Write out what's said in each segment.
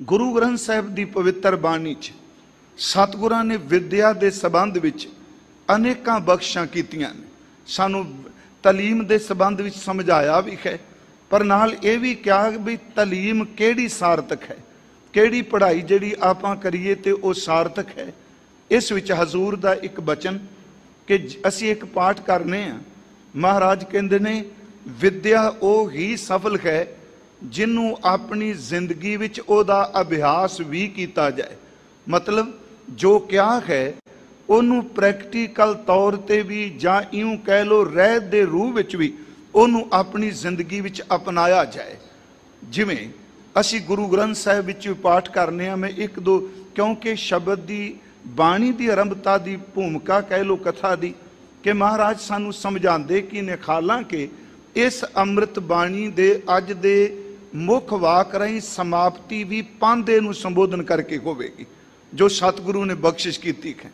गुरु ग्रंथ साहिब की पवित्र बाणी च सतगुरां ने विद्या के संबंध विच अनेकां बख्शां कीतियां ने। सानू तलीम के संबंध विच समझाया भी है, पर नाल ये भी क्या भी तलीम केड़ी सार्थक है, केड़ी पढ़ाई जिहड़ी आपां करिए ते वो सार्थक है। इस विच हजूर दा एक बचन कि असी एक पाठ करने आ, महाराज कहंदे ने विद्या वो ही सफल है जिन्हों अपनी जिंदगी विच ओदा अभ्यास भी किया जाए। मतलब जो क्या है उन्होंने प्रैक्टिकल तौर पर भी जां इऊं कह लो रहत दे रूह विच भी उन्होंने अपनी जिंदगी विच अपनाया जाए। जिमें असी गुरु ग्रंथ साहिब विच पाठ करने, मैं एक दो क्योंकि शब्द की बाणी की आरंभता की भूमिका कह लो कथा की कि महाराज सानू समझाते कि ने हालांकि इस अमृत बाणी दे अज दे मुख वाक रही समाप्ति भी पांदे नूं संबोधन करके होवेगी जो सतगुरु ने बख्शिश की है।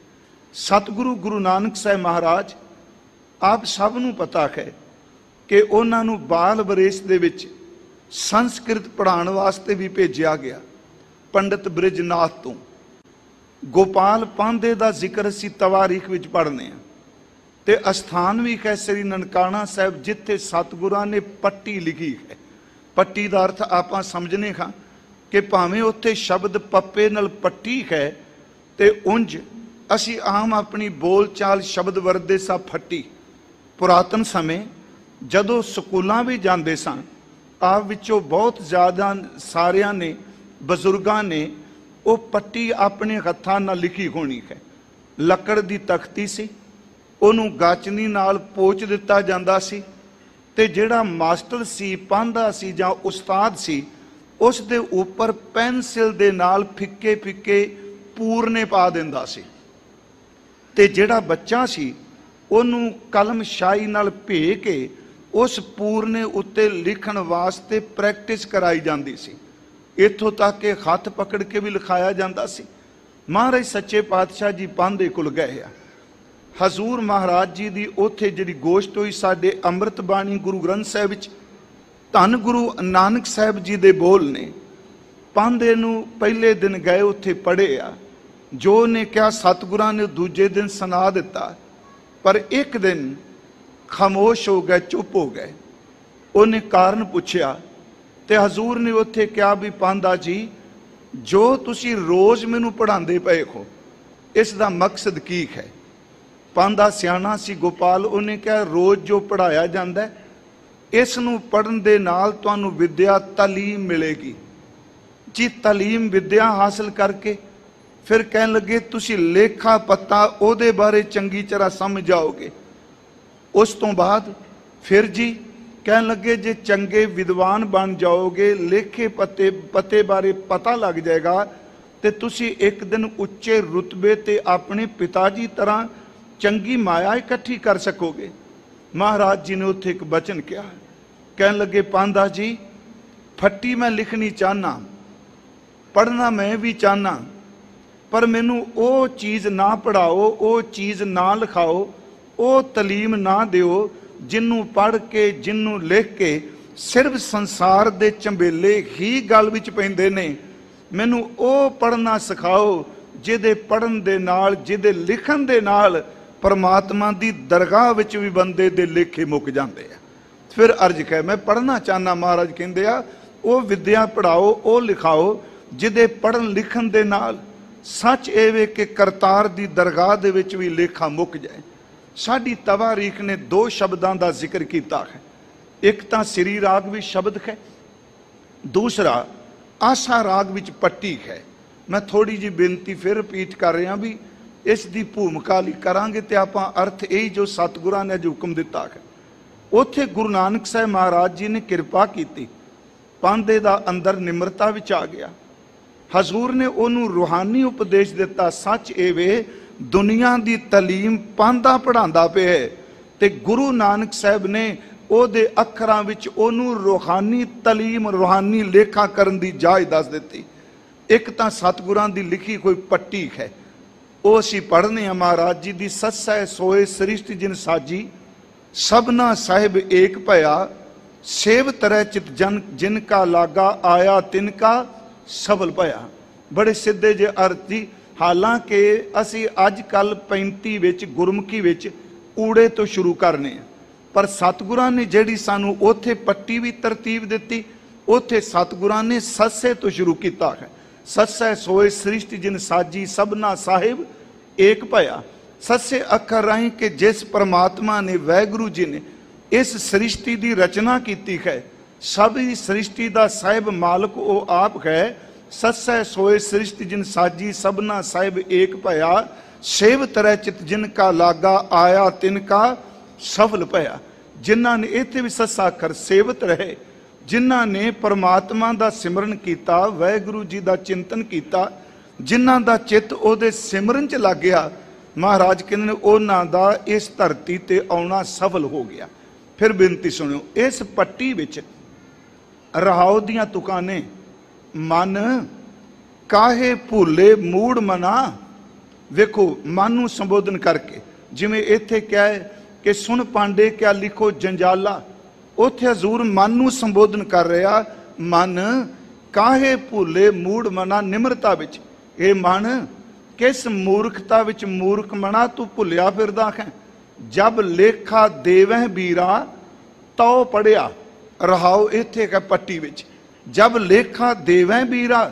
सतगुरु गुरु नानक साहब महाराज आप सब नूं पता है कि उन्होंने बाल वरेस दे विच संस्कृत पढ़ाने वास्ते भी भेजा गया। पंडित ब्रिजनाथ तो गोपाल पांदे का जिक्र असी तवारीख विच पढ़ने ते अस्थान भी है श्री ननकाना साहब जिथे सतगुरां ने पट्टी लिखी है। पट्टी का अर्थ आप समझने हाँ कि भावें उत्थे शब्द पप्पे नाल पट्टी है ते उंज असी आम अपनी बोल चाल शब्द वरते सा फट्टी। पुरातन समय जदों स्कूलों भी जाते सन आप विचों बहुत ज़्यादा सारिया ने बजुर्गों ने वो पट्टी अपने हत्थां नाल लिखी होनी है। लकड़ की तख्ती सी, उन्होंने गाचनी नाल पोच दिता जांदा सी ते जिहड़ा मास्टर सी पांधा सी जां उस्ताद सी उस दे उपर पेंसिल दे नाल फिक्के फिक्के पूरने पा दिंदा सी ते जिहड़ा बच्चा सी उन्होंने कलम शाही नाल भे के उस पूरने उत्ते लिखण वास्ते प्रैक्टिस कराई जाती सी। इत्थों तक कि हथ पकड़ के भी लिखाया जाता सी। महाराज सच्चे पातशाह जी पांधे कुल गए आ। हजूर महाराज जी की उत्थे जिहड़ी गोश्त हुई साडे अमृत बाणी गुरु ग्रंथ साहिब विच धन गुरु नानक साहिब जी दे बोल ने। पांधे नूं पहले दिन गए उत्थे पढ़े आ, जो ने क्या सतगुरां ने दूजे दिन सुना दिता, पर एक दिन खामोश हो गए, चुप हो गए। उन्हें कारण पूछया ते हजूर ने उत्थे क्या भी पांधा जी जो तुसी रोज मैनू पढ़ाते पे हो इसका मकसद की है। पांधा सियाणा सी गोपाल, उन्हें क्या रोज जो पढ़ाया जाता है इस नूं पढ़न दे नाल तुहानू विद्या तालीम मिलेगी जी। तालीम विद्या हासिल करके फिर कहन लगे तुसी लेखा पत्ता ओदे बारे चंगी तरह समझ जाओगे। उस तो बाद फिर जी कहन लगे जे चंगे विद्वान बन जाओगे, लेखे पत्ते पते बारे पता लग जाएगा तो तुसी एक दिन उच्चे रुतबे ते अपने पिता जी तरह चंगी माया इकट्ठी कर सकोगे। महाराज जी ने उत्थे एक बचन किया, कहन लगे पांधा जी फट्टी मैं लिखनी चाहना, पढ़ना मैं भी चाहना, पर मैनू वो चीज़ ना पढ़ाओ, वो चीज़ ना लिखाओ, वो तलीम ना दिओ जिन्नू पढ़ के जिन्नू लिख के सिर्फ संसार दे चंबेले ही गल विच पैंदे ने। मैनू वो पढ़ना सिखाओ जिहदे पढ़न दे नाल जिहदे लिखण दे नाल परमात्मा दी दरगाह विच भी बंदे दे लेखे मुक जांदे आ। फिर अर्ज कह मैं पढ़ना चाहना, महाराज कहंदे आ वो विद्या पढ़ाओ, वो लिखाओ जिहदे पढ़न लिखण दे नाल सच एवे कि करतार दी दरगाह दे विच भी लेखा मुक जाए। साडी तवारीख ने दो शब्दां दा जिक्र कीता है, एक तां श्री राग विच शब्द है, दूसरा आसा राग विच पट्टी है। मैं थोड़ी जी बेनती फिर रिपीट कर रहा भी इस दी भूमिका लई करांगे ते आपां अर्थ यही जो सतगुरां ने जो हुक्म दिता है। उत्थे गुरु नानक साहब महाराज जी ने कृपा की, पांधे दा अंदर निमरता विच आ गया। हजूर ने उन्होंने रूहानी उपदेश दिता, सच एवे दुनिया की तलीम पांधा पढ़ांदा पे है ते गुरु नानक साहब ने ओदे अखरां विच ओनू रूहानी तलीम रूहानी लेखा करन दी जाच दस दिती। एक तां सतगुरां दी लिखी कोई पट्टी है, वो असी पढ़ने महाराज जी की सत्सै सोए सृष्टि जिन साजी सबना साहिब एक भया सेव तरह चित जन जिनका लागा आया तिनका सफल पाया। बड़े सीधे जे अर्थ जी। हालांकि असी अज कल 35 विच गुरमुखी विच ऊड़े तो शुरू करने हैं, पर सतगुरां ने जिहड़ी सानू उत्थे पट्टी भी तरतीब दिती, उत्थे सतगुरां ने सस्से तो शुरू किया है। सस्से सोए सृष्टि जिन साजी सबना साहिब एक भया। सस्से अखर राही कि जिस परमात्मा ने वैगुरु जी ने इस सृष्टि की रचना की है, सभी सृष्टि का साहिब मालक वो आप है। सस्से सोए सृष्टि जिन साजी सबना साहिब एक भया। सेव तरह चित जिनका लागा आया तिनका सफल भया। जिन्हां ने इत्थे भी सस्सा अखर सेवत रहे, जिन्हां ने परमात्मा का सिमरन किया, वैगुरु जी का चिंतन किया, जिन्हां दा चित उहदे सिमरन च लग गया, महाराज कहंदे ने उन्हां दा इस धरती ते आउणा सफल हो गया। फिर बेनती सुनियो, इस पट्टी विच रहाओ दियां तुकां ने मन काहे भूले मूड़ मना। वेखो मन नूं संबोधन करके, जिवें इत्थे क्या है कि सुन पांडे क्या लिखो जंजाला, उत्थे हजूर मन नूं संबोधन कर रहा। मन काहे भूले मूड़ मना निमरता विच। ए मन किस मूर्खता विच मूर्ख मना तू भुलिया फिरदा है। जब लेखा देवह बीरा तो पढ़िया। रहाओ इत्थे है पट्टी विच, जब लेखा देवह बीरा।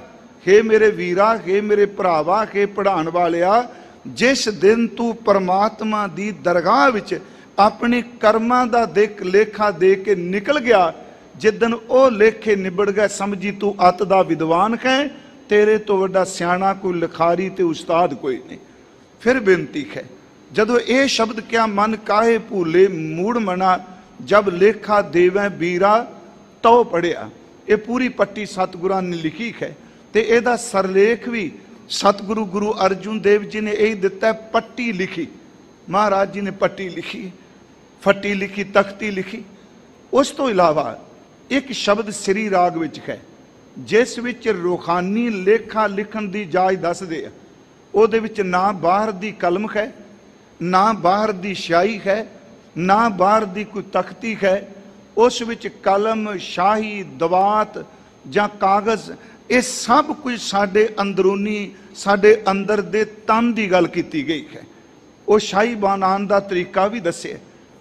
हे मेरे वीरा, हे मेरे भरावा, हे पढ़ाण वालिया, जिस दिन तू परमात्मा दी दरगाह विच अपने कर्मां दा देख लेखा दे के निकल गया, जिदन ओ लेखे निबड़ गए, समझी तू अत दा विद्वान है। तेरे तो वड्डा सियाणा कोई लिखारी ते उस्ताद कोई नहीं। फिर बेनती है, जदों ये शब्द क्या मन काहे भूले मूड़ मना, जब लेखा देवै बीरा तो पढ़िया। ये पूरी पट्टी सतगुरां ने लिखी है, ते एदा सरलेख भी सतगुरु गुरु अर्जुन देव जी ने यही दिता है। पट्टी लिखी, महाराज जी ने पट्टी लिखी, फट्टी लिखी, तख्ती लिखी। उस तो इलावा एक शब्द श्री राग विच है, जिस विच रूहानी लेखा लिखण दी जाच दसदे आ। उहदे विच ना बाहर दी कलम है, ना बाहर दी स्याही है, ना बाहर दी कोई तख्ती है। उस विच कलम, शाही, दवात जां कागज़, ये सब कुछ साडे अंदरूनी, साडे अंदर दे तन की गल की गई है। वो शाही बनाने का तरीका भी दसे।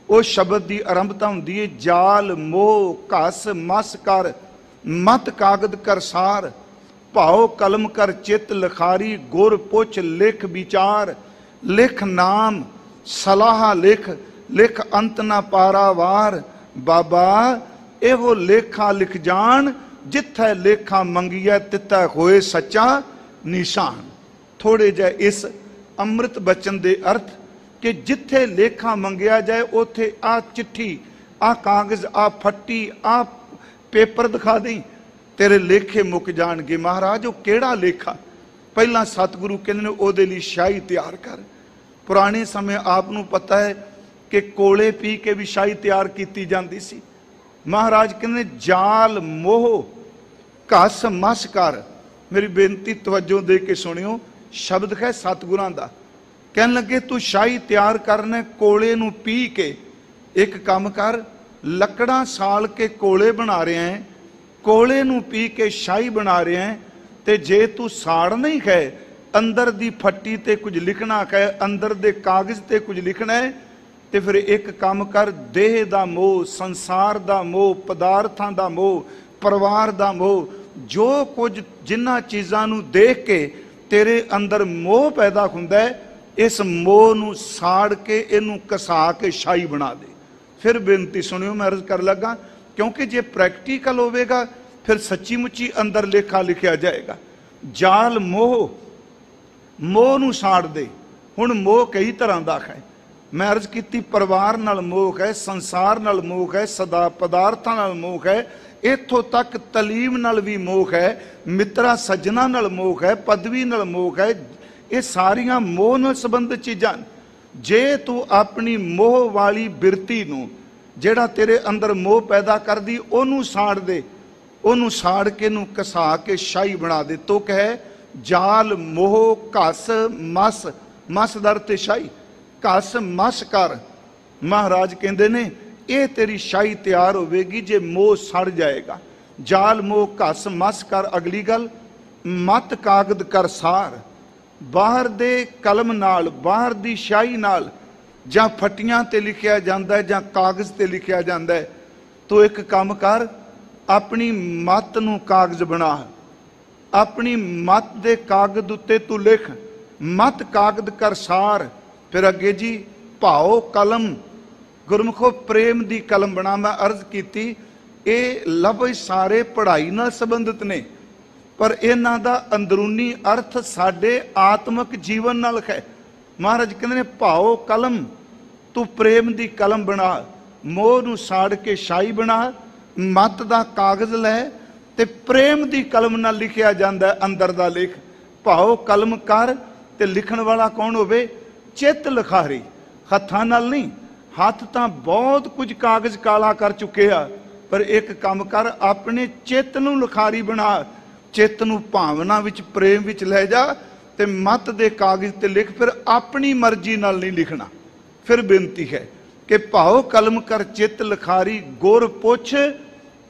वो शब्द की आरंभता होंदी है जाल मोह घस मस कर मत कागद करसार, भाओ कलम कर चित लिखारी, गुर पुछ लिख विचार, लिख नाम सलाह लिख, लिख अंत ना पारावार। बाबा एहो लेखा लिख जान, जिथे लेखा मंगिया तिथे होए सच्चा निशान। थोड़े जे इस अमृत बचन दे अर्थ कि जिथे लेखा मंगिया जाए उथे आ चिट्ठी, आ कागज, आ फट्टी, आ पेपर दिखा दी, तेरे लेखे मुक जाणगे। महाराज वो केड़ा लेखा? पहला सतगुरु कहंदे ने ओहदे लई शाही तैयार कर। पुराने समय आपनूं पता है कि कोले पी के भी शाही तैयार की जाती सी। महाराज कहंदे जाल मोह घस मस कर। मेरी बेनती तवज्जो दे के सुनियो, शब्द है सतगुरां दा। कहन लगे तू शाही तैयार करना, कोले नूं पी के एक काम कर, लकड़ां साल के कोले बना रहे हैं, कोले नूं पी के शाही बना रहे हैं, ते जे तू साड़ नहीं है, अंदर दी फट्टी ते कुछ लिखना है, अंदर दे कागज ते कुछ लिखना है, ते फिर एक काम कर, देह दा मोह, संसार दा मोह, पदार्थां दा मोह, परिवार दा मोह, जो कुछ जिन्हां चीज़ां नूं देख के तेरे अंदर मोह पैदा हुंदा है, इस मोह नूं साड़ के इनू कसा के शाही बना दे। फिर बेनती सुनियो, मैं अर्ज कर लगा, क्योंकि जे प्रैक्टिकल होवेगा फिर सच्ची मुच्ची अंदर लेखा लिखा जाएगा। जाल मोह, मोह नूं साड़ दे। हुण मोह कई तरह का है। मैं अर्ज की परिवार नाल मोह है, संसार नाल मोह है, सदा पदार्थां नाल मोह है, इत्थों तक तलीम नाल भी मोह है, मित्रा सज्जना नाल मोह है, पदवी नाल मोह है। ये सारियां मोह नाल संबंधित चीज़ां। जे तू अपनी मोह वाली बिरती नूं, जेड़ा तेरे अंदर मोह पैदा कर दी, ओनू साड़ दे, ओनू साड़ के नूं कसा के शाही बना दे। तो कहे जाल मोह घस मस, मस दर ते शाही, घस मस कर। महाराज कहंदे ने ये तेरी शाही तैयार होवेगी जे मोह सड़ जाएगा। जाल मोह घस मस कर। अगली गल मत कागद कर सार। बाहर दे कलम नाल, बाहर दी शाही नाल जां फटियां ते लिखिया जांदा है जां कागज ते लिखिया जांदा है, तो एक काम कर, अपनी मत नूं कागज बना, अपनी मत दे कागज उत्ते तू लिख, मत कागद कर सार। फिर अगे जी भाओ कलम, गुरमुखो प्रेम दी कलम बना। मैं अर्ज कीती ये लफ्ज़ सारे पढ़ाई नाल संबंधित ने, पर इन्हां दा अंदरूनी अर्थ साडे आत्मक जीवन नाल है। महाराज कहंदे ने भाओ कलम, तू प्रेम दी कलम बना, मोह नूं साड़ के शाही बना, मत दा कागज लै ते प्रेम दी कलम नाल लिखिया जांदा है अंदर दा लिख। भाओ कलम कर ते लिखण वाला कौन होवे? चित लिखारी, हत्थां नाल नहीं। हत्थ तां बहुत कुछ कागज काला कर चुके आ, पर एक काम कर, अपने चित नूं लिखारी बना, चित नूं भावना विच प्रेम विच लै जा ते मत दे कागज ते लिख। फिर अपनी मर्जी नाल नहीं लिखना। फिर बेनती है कि भाओ कलम कर चित लिखारी, गुर पुछ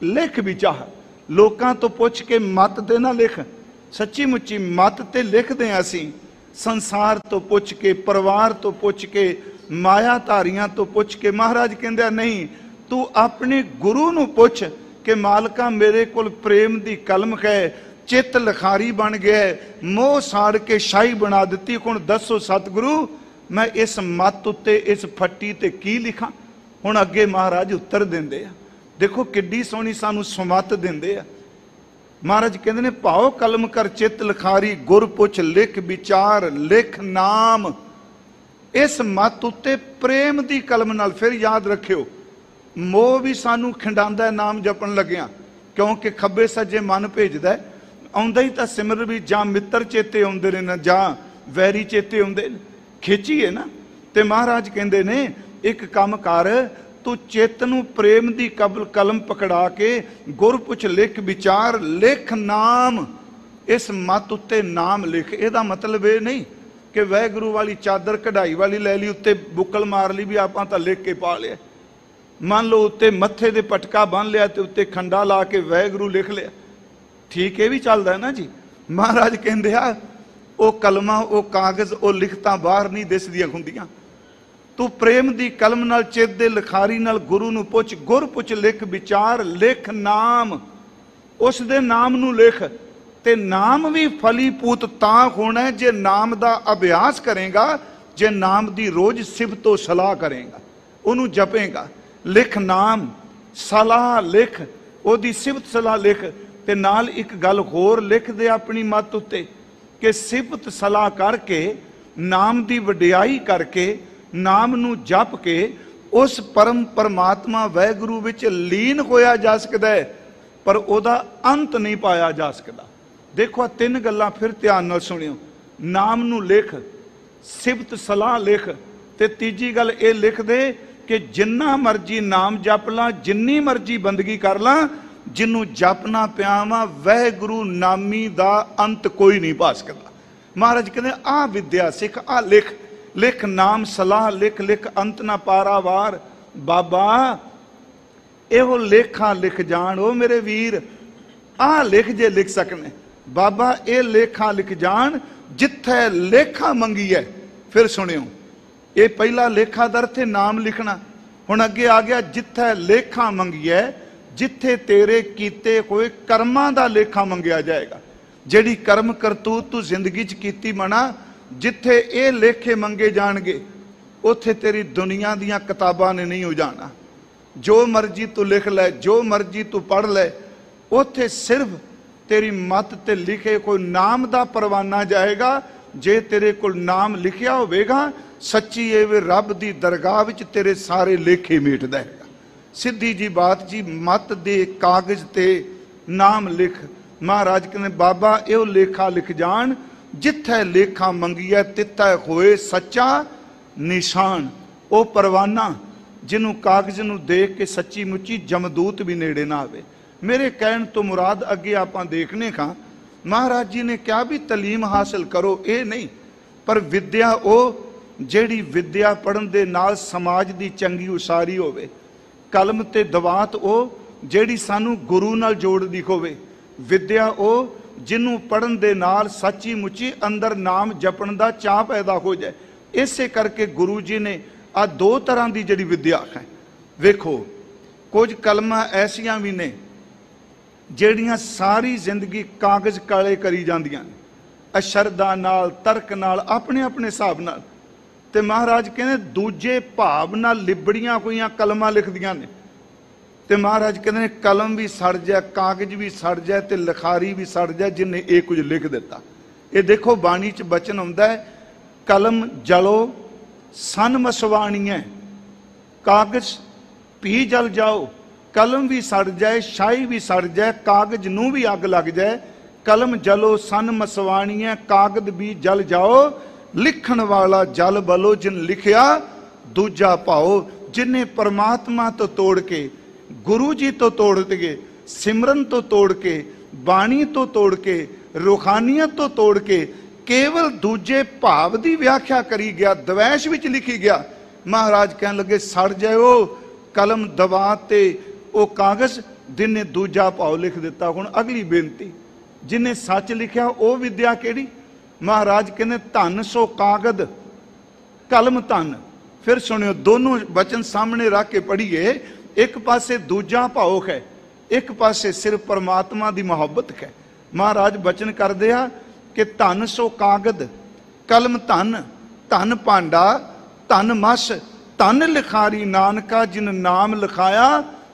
लिख विचार। लोकां तो पुछ के मत दे ना लिख, सच्ची मुच्ची मत ते लिखदे आं असीं। संसार तो पुछ के, परिवार तो पुछ के, माया धारियां तो पुछ के। महाराज कहंदे नहीं, तू अपने गुरु नूं पुछ कि मालका मेरे कोल प्रेम दी कलम है, चित लिखारी बन गया, मोह साड़ के शाही बना दी। हुण दसो सतगुरु, मैं इस मत उत्ते इस फट्टी ते की लिखां? हुण अगे महाराज उत्तर देंदे आ। देखो किड्डी सोहनी सानू सुमत देंदे आ। महाराज कहंदे ने भाओ कलम कर चित लिखारी, गुर पुछ लिख विचार, लिख नाम। इस मत उत्ते प्रेम दी कलम नाल। फिर याद रखियो, मोह भी सानू खिंडांदा है नाम जपन लग्या, क्योंकि खब्बे सज्जे मन भेजदा है। आउंदा ही तां सिमर भी, जां मित्र चेते आउंदे ने जां वैरी चेते आउंदे ने, खिचिए ना। ते महाराज कहंदे ने एक काम कर, तू चित नूं प्रेम दी कलम पकड़ा के गुर पुछ लिख विचार, लिख नाम। इस मत उत्ते नाम लिख। इहदा मतलब ये नहीं कि वाहिगुरू वाली चादर कढ़ाई वाली लै ली, उत्ते बुक्कल मार ली भी आपां तां लिख के पा लिया। मान लो उत्ते मत्थे दे पटका बन लिया ते उत्ते खंडा ला के वाहिगुरू लिख लिया, ठीक है भी चलदा है ना जी। महाराज कहंदे आ ओ कलमां, ओ कागज, ओ लिखतां बाहर नहीं दिसदियां हुंदियां। तू प्रेम दी कलम नाल, चित दे लिखारी नाल गुरु नूं पुछ, गुर पुछ लिख विचार, लिख नाम। उस दे नाम नूं लिख। ते नाम भी फलीपूत तां होना है जे नाम दा अभ्यास करेगा, जे नाम दी रोज सिफतो सलाह करेगा, उन्हों जपेगा। लिख नाम, सलाह लिख, ओदी सिफत सलाह लिख। ते नाल एक गल होर लिख दे अपनी मत उत्ते कि सिफत सलाह करके, नाम दी वडियाई करके, नाम नूं जप के उस परम परमात्मा वाहिगुरू विच लीन होया जा सकदा है, पर ओदा अंत नहीं पाया जा सकदा। देखो तीन गल्लां फिर ध्यान नाल सुनियो। नाम नूं लिख, सिफत सलाह लिख, ते तीजी गल ये लिख दे कि जिन्ना मर्जी नाम जप ला, जिन्नी मर्जी बंदगी कर ला, जिन्नू जपना पिया वा वाहिगुरू नामी दा अंत कोई नहीं पा सकदा। महाराज कहते आ विद्या सिख, आ लिख। लिख नाम सलाह लिख, लिख अंत ना पारावार। बाबा एहो लेखा लिख जान, ओ मेरे वीर, आ लिख जे लिख सकने। बाबा ये लेखा लिख जान जिथे लेखा मंगी है। फिर सुनियो, ये पहला लेखा दर थे नाम लिखना। हुण अगे आ गया जिथे लेखा मंगी है, जिथे तेरे कीते हुए कर्मां दा लेखा मंगिया जाएगा। जिहड़ी कर्म करतूत तू जिंदगी च कीती मना, जिथे ये लेखे मंगे जाणगे, उत्थे तेरी दुनिया दियां किताबां ने नहीं हो जाना। जो मर्जी तू लिख लै, जो मर्जी तू पढ़ लै, उत्थे सिर्फ तेरी मत ते लिखे कोई नाम दा परवाना जाएगा। जे तेरे कोल नाम लिखिया होवेगा, सच्ची एवे रब दी दरगाह विच तेरे सारे लेखे मेट देगा। सीधी जी बात जी, मत दे कागज ते नाम लिख। महाराज कहने बाबा यो लेखा लिख जान जिथे लेखा मंगिया, तिथा होए सच्चा निशान। ओ परवाना जिन्हों कागज नूं देख के सच्ची मुच्ची जमदूत भी नेड़े ना आवे। मेरे कहण तो मुराद अगे आपां देखने का, महाराज जी ने क्या भी तलीम हासिल करो, ये नहीं, पर विद्या ओ जिहड़ी विद्या पढ़न दे नाल समाज दी चंगी उसारी होवे। कलम ते दवात ओ जिहड़ी सानू गुरु नाल जोड़दी होवे। विद्या ओ जिन्हों पढ़न दे नाल सच्ची मुच्ची अंदर नाम जपण दा चाह पैदा हो जाए। इसे करके गुरु जी ने आ दो तरह की जिहड़ी विद्या है, वेखो कुछ कलमां ऐसियां भी ने ਜਿਹੜੀਆਂ सारी जिंदगी कागज़ काले करी जांदियां ने, अशरदा नाल तर्क नाल अपने अपने हिसाब नाल। ते महाराज कहते दूजे भाव नाल लिबड़ियां होईयां कलमां लिखदियां ने। ते महाराज कहते कलम भी सड़ जाए, कागज़ भी सड़ जाए, ते लिखारी भी सड़ जाए जिन्हें ये कुछ लिख दिता। ये देखो बाणी च बचन आउंदा है, कलम जलो सन मसवाणीए, कागज़ पी जल जाओ। कलम भी सड़ जाए, शाही भी सड़ जाए, कागज़ नूं भी अग लग जाए। कलम जलो सन मसवाणीए, कागज़ भी जल जाओ। लिखण वाला जल बलो, जिन लिखिया दूजा पाओ। जिन्हें परमात्मा तो तोड़ के, गुरु जी तो तोड़ के, सिमरन तो तोड़ के, बाणी तो तोड़ के, रूहानियत तो तोड़ के केवल दूजे भाव की व्याख्या करी गया, द्वैश विच लिखी गया। महाराज कहन लगे सड़ जाओ कलम दबा ते वो कागज़, जिन्हें दूजा भाव लिख दिता। हुण अगली बेनती, जिन्हें सच लिखा वो विद्या केड़ी? महाराज कहने धन सो कागद कलम धन। फिर सुनियो, दोनों वचन सामने रख के पढ़िए। एक पासे दूजा भाव है, एक पासे सिर्फ परमात्मा की मुहब्बत है। महाराज वचन कर दिया कि धन सो कागद कलम धन, धन भांडा धन मस, धन लिखारी नानका जिन नाम लिखाया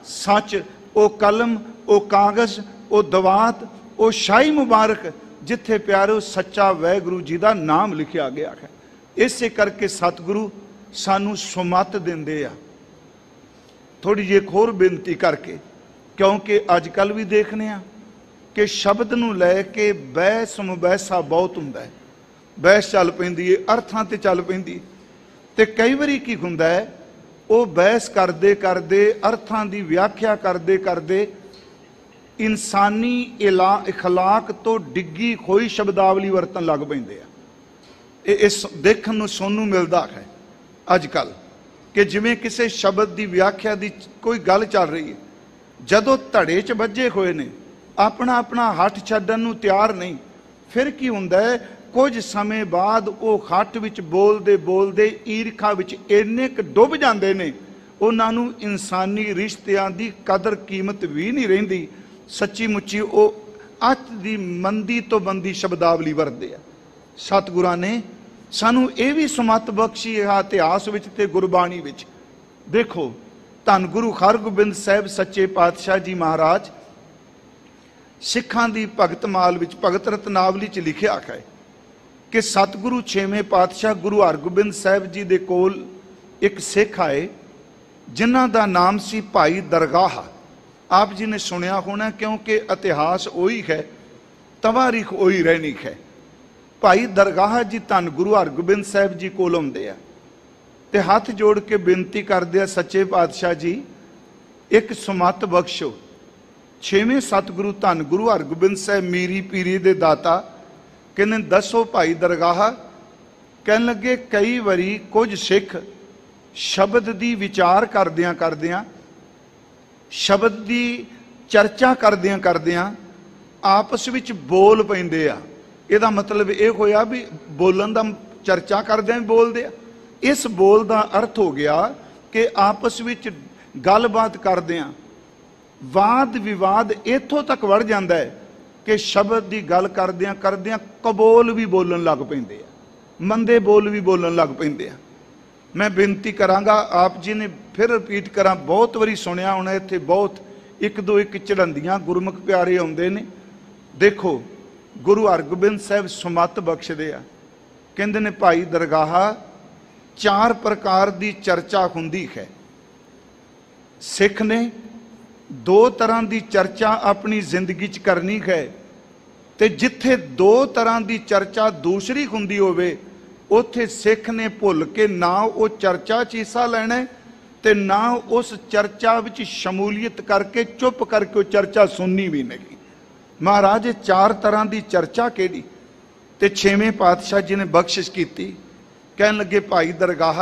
सच। ओ कलम, ओ कागज़, ओ दवात, ओ शाही मुबारक जिथे प्यारो सच्चा वाहिगुरू जी का नाम लिखा गया है। इसे करके सतगुरु सानू सुमत देंदे आ। थोड़ी जी एक होर बेनती करके, क्योंकि अजकल भी देखने आ कि शब्द नूं लैके बहस मुबैसा बहुत हुंदा है। बहस चल पैंदी है, अर्थां ते चल पैंदी है। ते कई बारी की हुंदा है, वो बहस करदे करदे, अर्थां दी व्याख्या करदे करदे इंसानी इखलाक तो डिग्गी खोई शब्दावली वरतन लग पैंदे आ। इस देखण नूं सुनन नूं मिलदा है अजकल कि जिवें किसी शब्द की व्याख्या की कोई गल चल रही है, जदों धड़े च वजे होए ने अपना अपना हठ छड्डण नूं तैयार नहीं, फिर की हुंदा है कुछ समय बाद वो हठ विच बोलदे बोलदे ईरखा विच इन्ने क डुब जांदे ने, उन्हां नूं इंसानी रिश्तियां दी कदर कीमत भी नहीं रहिंदी। सच्ची मुच्ची वो अत दी मंदी तो मंदी शब्दावली वरतदे आ। सतगुरां ने सानू ये भी सुमत बख्शी है इतिहास विच ते गुरबाणी विच। देखो धन गुरु हरगोबिंद साहिब सच्चे पातशाह जी महाराज सिखां दी भगत माल विच भगत रत्नावली च लिखिया है कि सतगुरु छेवें पातशाह गुरु हरगोबिंद साहिब जी दे कोल एक सिख आए जिन्हां दा नाम सी भाई दरगाह। आप जी ने सुनिया होना क्योंकि इतिहास वही है, तवारीख वही रहनी है। भाई दरगाह जी धन गुरु हरगोबिंद साहिब जी कोल आउंदे आ ते हाथ जोड़ के बेनती करदे आ, सच्चे पातशाह जी एक सुमत बख्शो। छेवें सतगुरु धन गुरु हरगोबिंद साहिब मीरी पीरी दे दाता कहने दसो भाई दरगाह। कहन लगे कई बारी कुछ सिख शब्द की विचार करदियां करदियां, शब्द की चर्चा करदियां करदियां आपस विच बोल पैंदे आ। ਇਹਦਾ मतलब यह होया भी बोलन का चर्चा करदे बोलते आ। इस बोल का अर्थ हो गया कि आपस विच गलबात करदे वाद विवाद इत्थों तक बढ़ जाता है कि शब्द की गल करदे करदे कबोल भी बोलन लग पैंदे आ, मंदे बोल भी बोलन लग पैंदे आ। मैं बेनती करांगा, आप जी ने फिर रिपीट करा, बहुत बारी सुनिया होना इत्थे, बहुत एक दो एक चढ़ंदियां गुरमुख प्यारे आउंदे ने। देखो गुरु हरगोबिंद साहिब सुमत बख्शदे आ, कहंदे ने भाई दरगाह चार प्रकार की चर्चा हुंदी है। सिख ने दो तरह की चर्चा अपनी जिंदगी च करनी है, ते जिथे दो तरह की चर्चा दूसरी हुंदी होवे उत्थे सिख ने भुल के ना वो चर्चा च हिस्सा लेना ते ना उस चर्चा विच शमूलीयत करके चुप करके वो चर्चा सुननी भी नहीं। महाराज चार तरह की चर्चा केड़ी ते छेवें पातशाह जी ने बख्शिश की। कहन लगे भाई दरगाह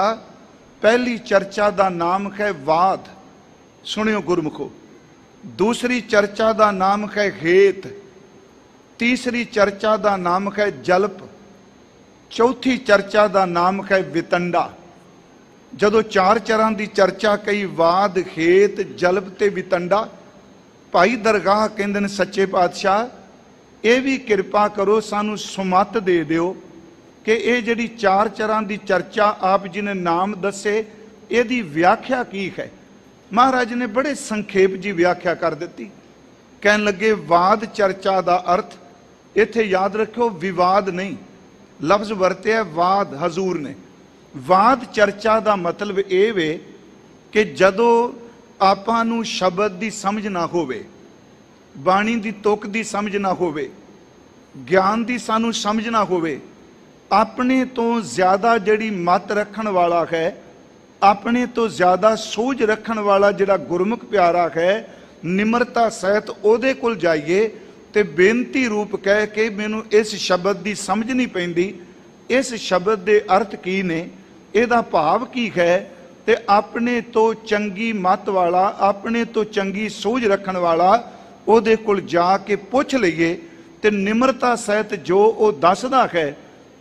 पहली चर्चा का नाम है वाद, सुनियो गुरमुखो। दूसरी चर्चा का नाम है हेत, तीसरी चर्चा का नाम है जलप, चौथी चर्चा का नाम है वितंडा। जदों चार चरां की चर्चा कई वाद, खेत, जलप ते वितंडा, भाई दरगाह कहंदे ने सच्चे पातशाह ये भी कृपा करो सानू सुमत दे दिओ कि ये जिहड़ी चार चरां की चर्चा आप जी ने नाम दसे इहदी व्याख्या की है। महाराज ने बड़े संखेप जी व्याख्या कर दी। कहन लगे वाद चर्चा का अर्थ इत्थे याद रखो विवाद नहीं, लफ्ज वरत्या वाद हजूर ने। वाद चर्चा का मतलब ये वे कि जदों आपां नूं शब्द की समझ ना होवे, बाणी की तुक की समझ ना होवे, ज्ञान की सानू समझ ना होवे, अपने तो ज्यादा जिहड़ी मत रखण वाला है, अपने तो ज्यादा सूझ रखण वाला जिहड़ा गुरमुख प्यारा है, निमरता सहित उहदे कोल जाइए ते बेनती रूप कह के मैनू इस शब्द की समझ नहीं पैंदी, इस शब्द के अर्थ की ने, इहदा भाव की है, ते अपने तो चंगी मत वाला, अपने तो चंगी सूझ रखण वाला उहदे कोल जाके पुछ लईए ते निमरता सहित जो वो दसदा है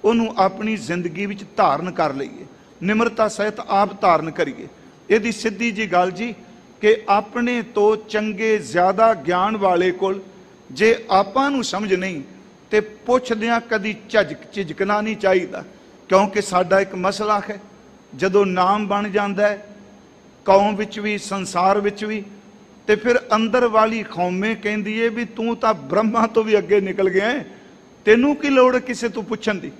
उन्होंने अपनी जिंदगी विच धारण कर लईए, निमरता सहित आप धारण करिए। यदि सीधी जी गल जी कि अपने तो चंगे ज्यादा ज्ञान वाले कोल जे आपां नूं समझ नहीं ते पुछदियां कदी झिझकना नहीं चाहिए, क्योंकि साडा एक मसला है जदों नाम बन जाता है कौम विच भी संसार विच भी, ते फिर अंदर वाली कौमे कहती है भी तू तो ब्रह्मा तो भी अगे निकल गया है, तेनू की लोड़ है किसी तो पुछण दी।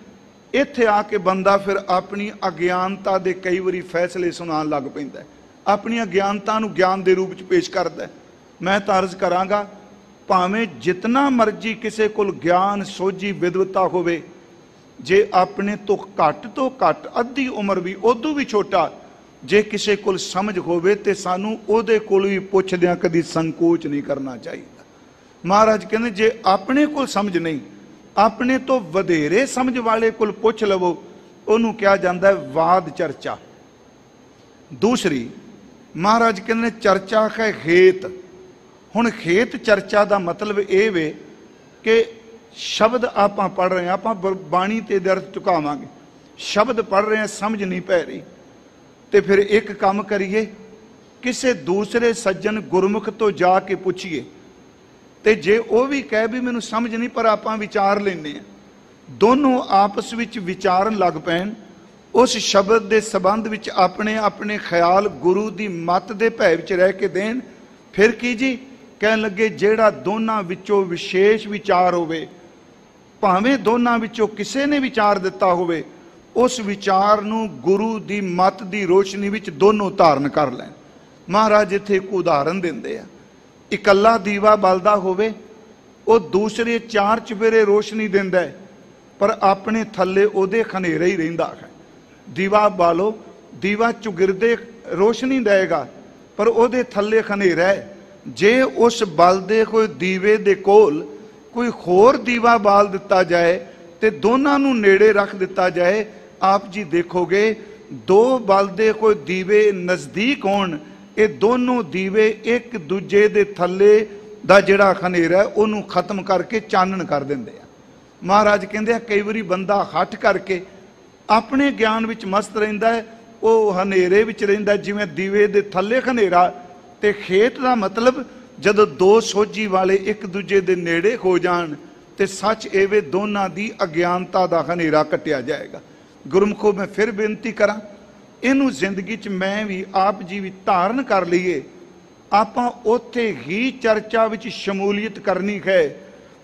इत्थे आके बंदा फिर अपनी अज्ञानता दे कई बारी फैसले सुनान लग पैंदा है, अपनी अज्ञानता नूं ज्ञान दे रूप च पेश करदा है। मैं तो अर्ज करांगा भावें जितना मर्जी किसी कोल ज्ञान सोझी विद्वता होवे, जे अपने तो घट अद्धी उम्र भी उदों भी छोटा जे किसी कोल समझ होवे ते सानू उहदे कोल भी पुछदियां कदी संकोच नहीं करना चाहिए। महाराज कहते जे अपने कोल समझ नहीं, अपने तो वधेरे समझ वाले कोल पुछ लवो, उहनूं कहा जाता है वाद चर्चा। दूसरी महाराज कहते चर्चा है खेत। हुण खेत चर्चा का मतलब ये वे कि शब्द आप पढ़ रहे हैं, आप बाणी ते दर्द चुकावांगे, शब्द पढ़ रहे हैं समझ नहीं पै रही, तो फिर एक काम करिए किसी दूसरे सज्जन गुरमुख तो जाके पूछिए, तो जे वो भी कह भी मैनू समझ नहीं पर आप विचार लेने, दोनों आपस विच विचारन लग पैन, उस शब्द के संबंध विच अपने अपने ख्याल गुरु की मत के भै विच रह के देन। फिर की जी कहन लगे जेड़ा दोनों विचों विशेष विचार होवे, भावें दोनों विचों किसी ने विचार दिता होवे, उस विचार नूं गुरु की मत की रोशनी विच दोनों धारण कर लैन। महाराज इत्थे एक उदाहरण दिंदे आ, इकल्ला दीवा बलदा होवे, वो दूसरे चार चुफेरे रोशनी दिंदा है, पर अपने थल्ले उहदे खनेरा ही रहिंदा है। दीवा बालो, दीवा चुगिरदे रोशनी देगा पर उहदे थल्ले खनेरा है। जे उस बलदे कोई दीवे दे कोल कोई होर दीवा बाल दिता जाए ते दोनों नूं नेड़े रख दिता जाए, आप जी देखोगे दो बलदे कोई दीवे नज़दीक होण, ये दोनों दीवे एक दूजे दे थल्ले दा जिहड़ा खनेरा है उहनूं खत्म करके चानण कर दिंदे आ। महाराज कहंदे आ कई वारी बंदा हट करके अपने ज्ञान विच मस्त रहिंदा है, वह हनेरे विच रहिंदा है, जिवें दीवे दे थल्ले खनेरा। ते खेत का मतलब जदों दो सोझी वाले एक दूजे दे नेड़े हो जाण ते सच एवे दोनों की अज्ञानता का हनेरा कटिया जाएगा। गुरमुखो मैं फिर बेनती करा, इनू जिंदगी च मैं भी आप जी भी धारण कर लीए, आपां उत्थे ही चर्चा विच शमूलीयत करनी है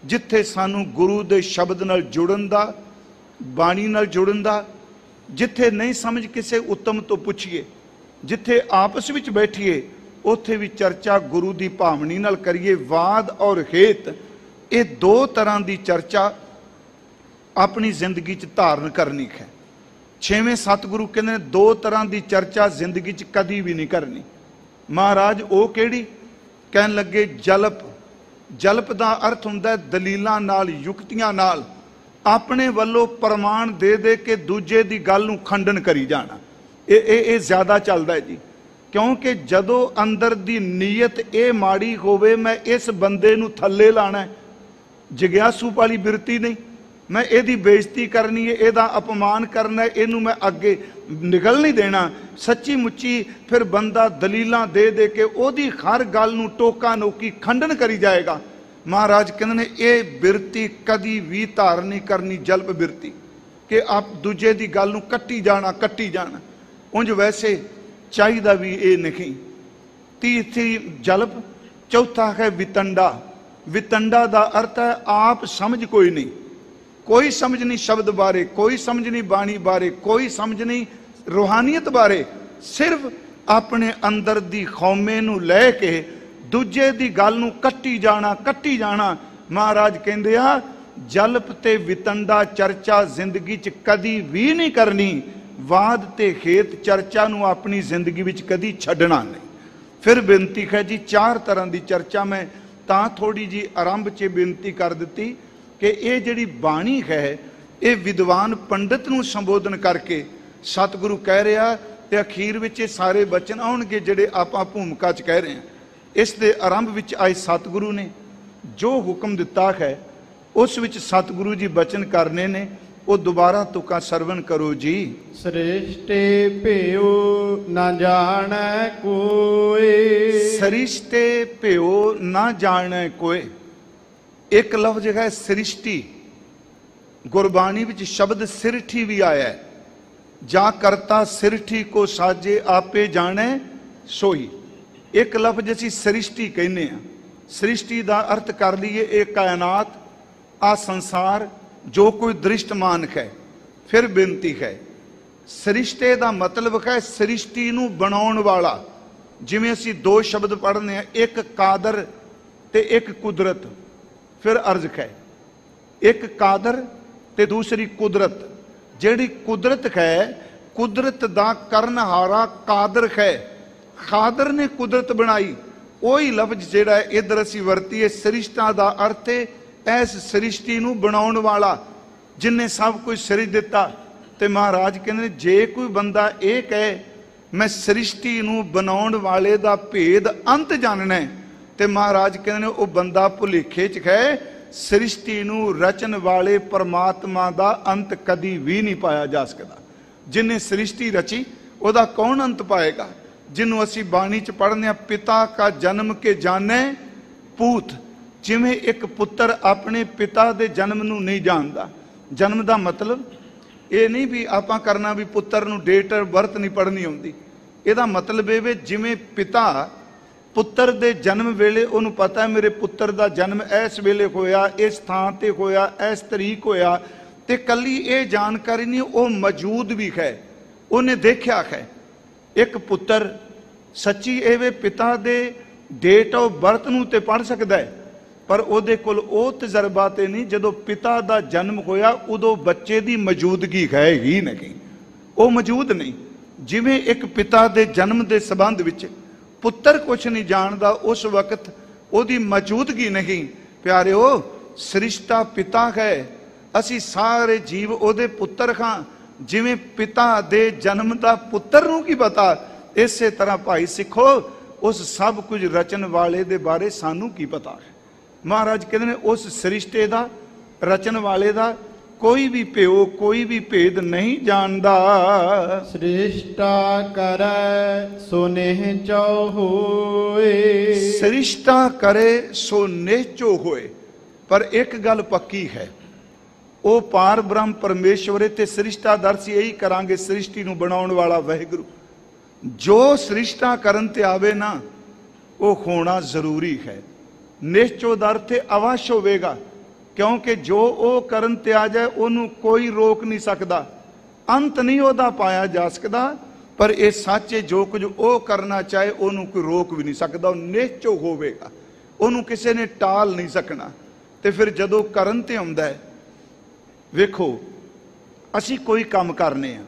जिथे सानू गुरु दे शब्द नाल जुड़न दा, बाणी नाल जुड़न दा, जिथे नहीं समझ किसे उत्तम तो पुछिए, जिथे आपस विच बैठिए उत्थे भी चर्चा गुरु की भावनी नाल करिए। वाद और हेत ये दो तरह की चर्चा अपनी जिंदगी च धारण करनी है। छेवें सतगुरु कहते हैं दो तरह की चर्चा जिंदगी च कदी भी नहीं करनी। महाराज वो केड़ी? कहन लगे जलप। जलप का अर्थ हुंदा दलीलां नाल, युक्तियां नाल अपने वालों प्रमाण दे दे के दूजे की गल नूं खंडन करी जाना, ये ज्यादा चलता है जी। क्योंकि जदों अंदर दी नीयत ये माड़ी होवे मैं इस बंदे नूं थल्ले लाना है, जिग्यासू वाली बिरती नहीं, मैं ਇਹਦੀ बेइज्जती करनी है, ਇਹਦਾ अपमान करना है, ਇਹਨੂੰ मैं अगे निकल नहीं देना। सच्ची मुच्ची फिर बंदा दलीलां दे दे के ਉਹਦੀ हर गल नूं टोका नोकी खंडन करी जाएगा। महाराज कहते ने ये बिरती कदी भी धार नहीं करनी, जल्प बिरती कि आप दूजे की गल नूं कट्टी जाना। उंज वैसे चाहिदा भी ये नहीं। तीसरी जल्प, चौथा है वितंडा। वितंडा का अर्थ है आप समझ कोई नहीं, कोई समझ नहीं शब्द बारे, कोई समझ नहीं बाणी बारे, कोई समझ नहीं रूहानियत बारे, सिर्फ अपने अंदर दी खौमे नूं लै के दूजे दी गल नूं कट्टी जाना। महाराज कहंदे आ जल्प ते वितंडा चर्चा जिंदगी च कदी भी नहीं करनी, वाद ते हेत चर्चा नूं अपनी जिंदगी विच कदी छड्डना नहीं। फिर बेनती है जी, 4 तरह की चर्चा मैं तां थोड़ी जी आरंभ च बेनती कर दी कि ये जिहड़ी बाणी है ये विद्वान पंडित नूं संबोधन करके सतगुरु कह रहा ते अखीर विच ये सारे बचन आउणगे जिहड़े आपां भूमिका च कह रहे हैं। इस दे आरंभ विच आज सतगुरु ने जो हुक्म दिता है उस विच सतगुरु जी बचन करने ने, वो दोबारा तुका सरवण करो जी। सृष्टि भ्यो न जाने कोई, सृष्टि भ्यो न जाने कोई। एक लफ्ज है सृष्टि, गुरबाणी विच शब्द सिरठी भी आया है। जा करता सिरठी को साजे आपे जाने सोई। एक लफ्ज असी सृष्टि कहने हैं। सृष्टि का अर्थ कर लीए एक कायनात, आ संसार जो कोई दृष्टमान है। फिर बेनती है, सृष्टि का मतलब है सृष्टि नूं बनाउण वाला। जिवें असी 2 शब्द पढ़ने हैं, एक कादर ते एक कुदरत। फिर अर्ज है एक कादर ते दूसरी कुदरत। जिहड़ी कुदरत है, कुदरत दा करनहारा कादर है, खादर ने कुदरत बनाई। वही लफ्ज जिहड़ा है इधर असी वरतीए, सृष्टा दा अर्थ है ऐस सृष्टि नूं बनाउण वाला जिन्हें सब कुछ सृज दिता। ते महाराज कहते जे कोई बंदा ये कहे मैं सृष्टि नूं बनाउण वाले दा भेद अंत जानना है, ते महाराज कहते वो बंदा भुलेखे च है। सृष्टि नूं रचन वाले परमात्मा दा अंत कदी भी नहीं पाया जा सकता। जिन्हें सृष्टि रची वह कौन अंत पाएगा? जिन्हों असी बाणी च पढ़ने, पिता का जन्म के जाने पूत। जिमें एक पुत्र अपने पिता के जन्म नूं नहीं जानता। जन्म का मतलब ये नहीं भी आपां करना भी पुत्र नूं डेट बर्थ नहीं पढ़नी आउंदी। इहदा मतलब ये वे जिमें पिता पुत्र दे जन्म वेले उन्होंने पता है मेरे पुत्र का जन्म इस वेले होया, इस थां ते होया, इस तरीक होया, ते कली ये जानकारी नहीं, वो मौजूद भी है, उन्हें देखा है। एक पुत्र सच्ची एवे पिता दे डेट ऑफ बर्थ नूं ते पढ़ सकता है, पर उहदे कोल वो तजर्बा ते नहीं। जदों पिता का जन्म होया उदों बच्चे की मौजूदगी है ही नहीं, वो मौजूद नहीं। जिवें एक पिता के जन्म के संबंध विच पुत्र कुछ नहीं जानता, उस वक्त उसकी मौजूदगी नहीं। प्यारिओ, सृष्टा पिता है, असी सारे जीव उहदे पुत्र हाँ। जिवें पिता दे जन्म का पुत्र नूं की पता, इस तरह भाई सिखो उस सब कुछ रचन वाले दे बारे सानू की पता है। महाराज कहते हैं उस सृष्टि का रचन वाले का कोई भी प्यो कोई भी भेद नहीं जानता। सृष्टा करे सो निहचो होए, सृष्टा करे सो निहचो होए। पर एक गल पक्की है, वो पार ब्रह्म परमेश्वर ते सृष्टा दर्श यही करांगे, सृष्टि नूं बनाउण वाला वाहिगुरु। जो सृष्टा करन ते आवे ना, वो होना जरूरी है। निश्चो दा अर्थ अवश्य होवेगा, क्योंकि जो वो करन ते आ जाए उन्होंने कोई रोक नहीं सकता, अंत नहीं ओदा पाया जा सकता। पर यह सच है, जो कुछ वो करना चाहे उन्होंने कोई रोक भी नहीं सकता, वो निश्चो होवेगा, उन्होंने किसी ने टाल नहीं सकना। तो फिर जदों करन ते आउंदा है, वेखो असी कोई काम करने आ,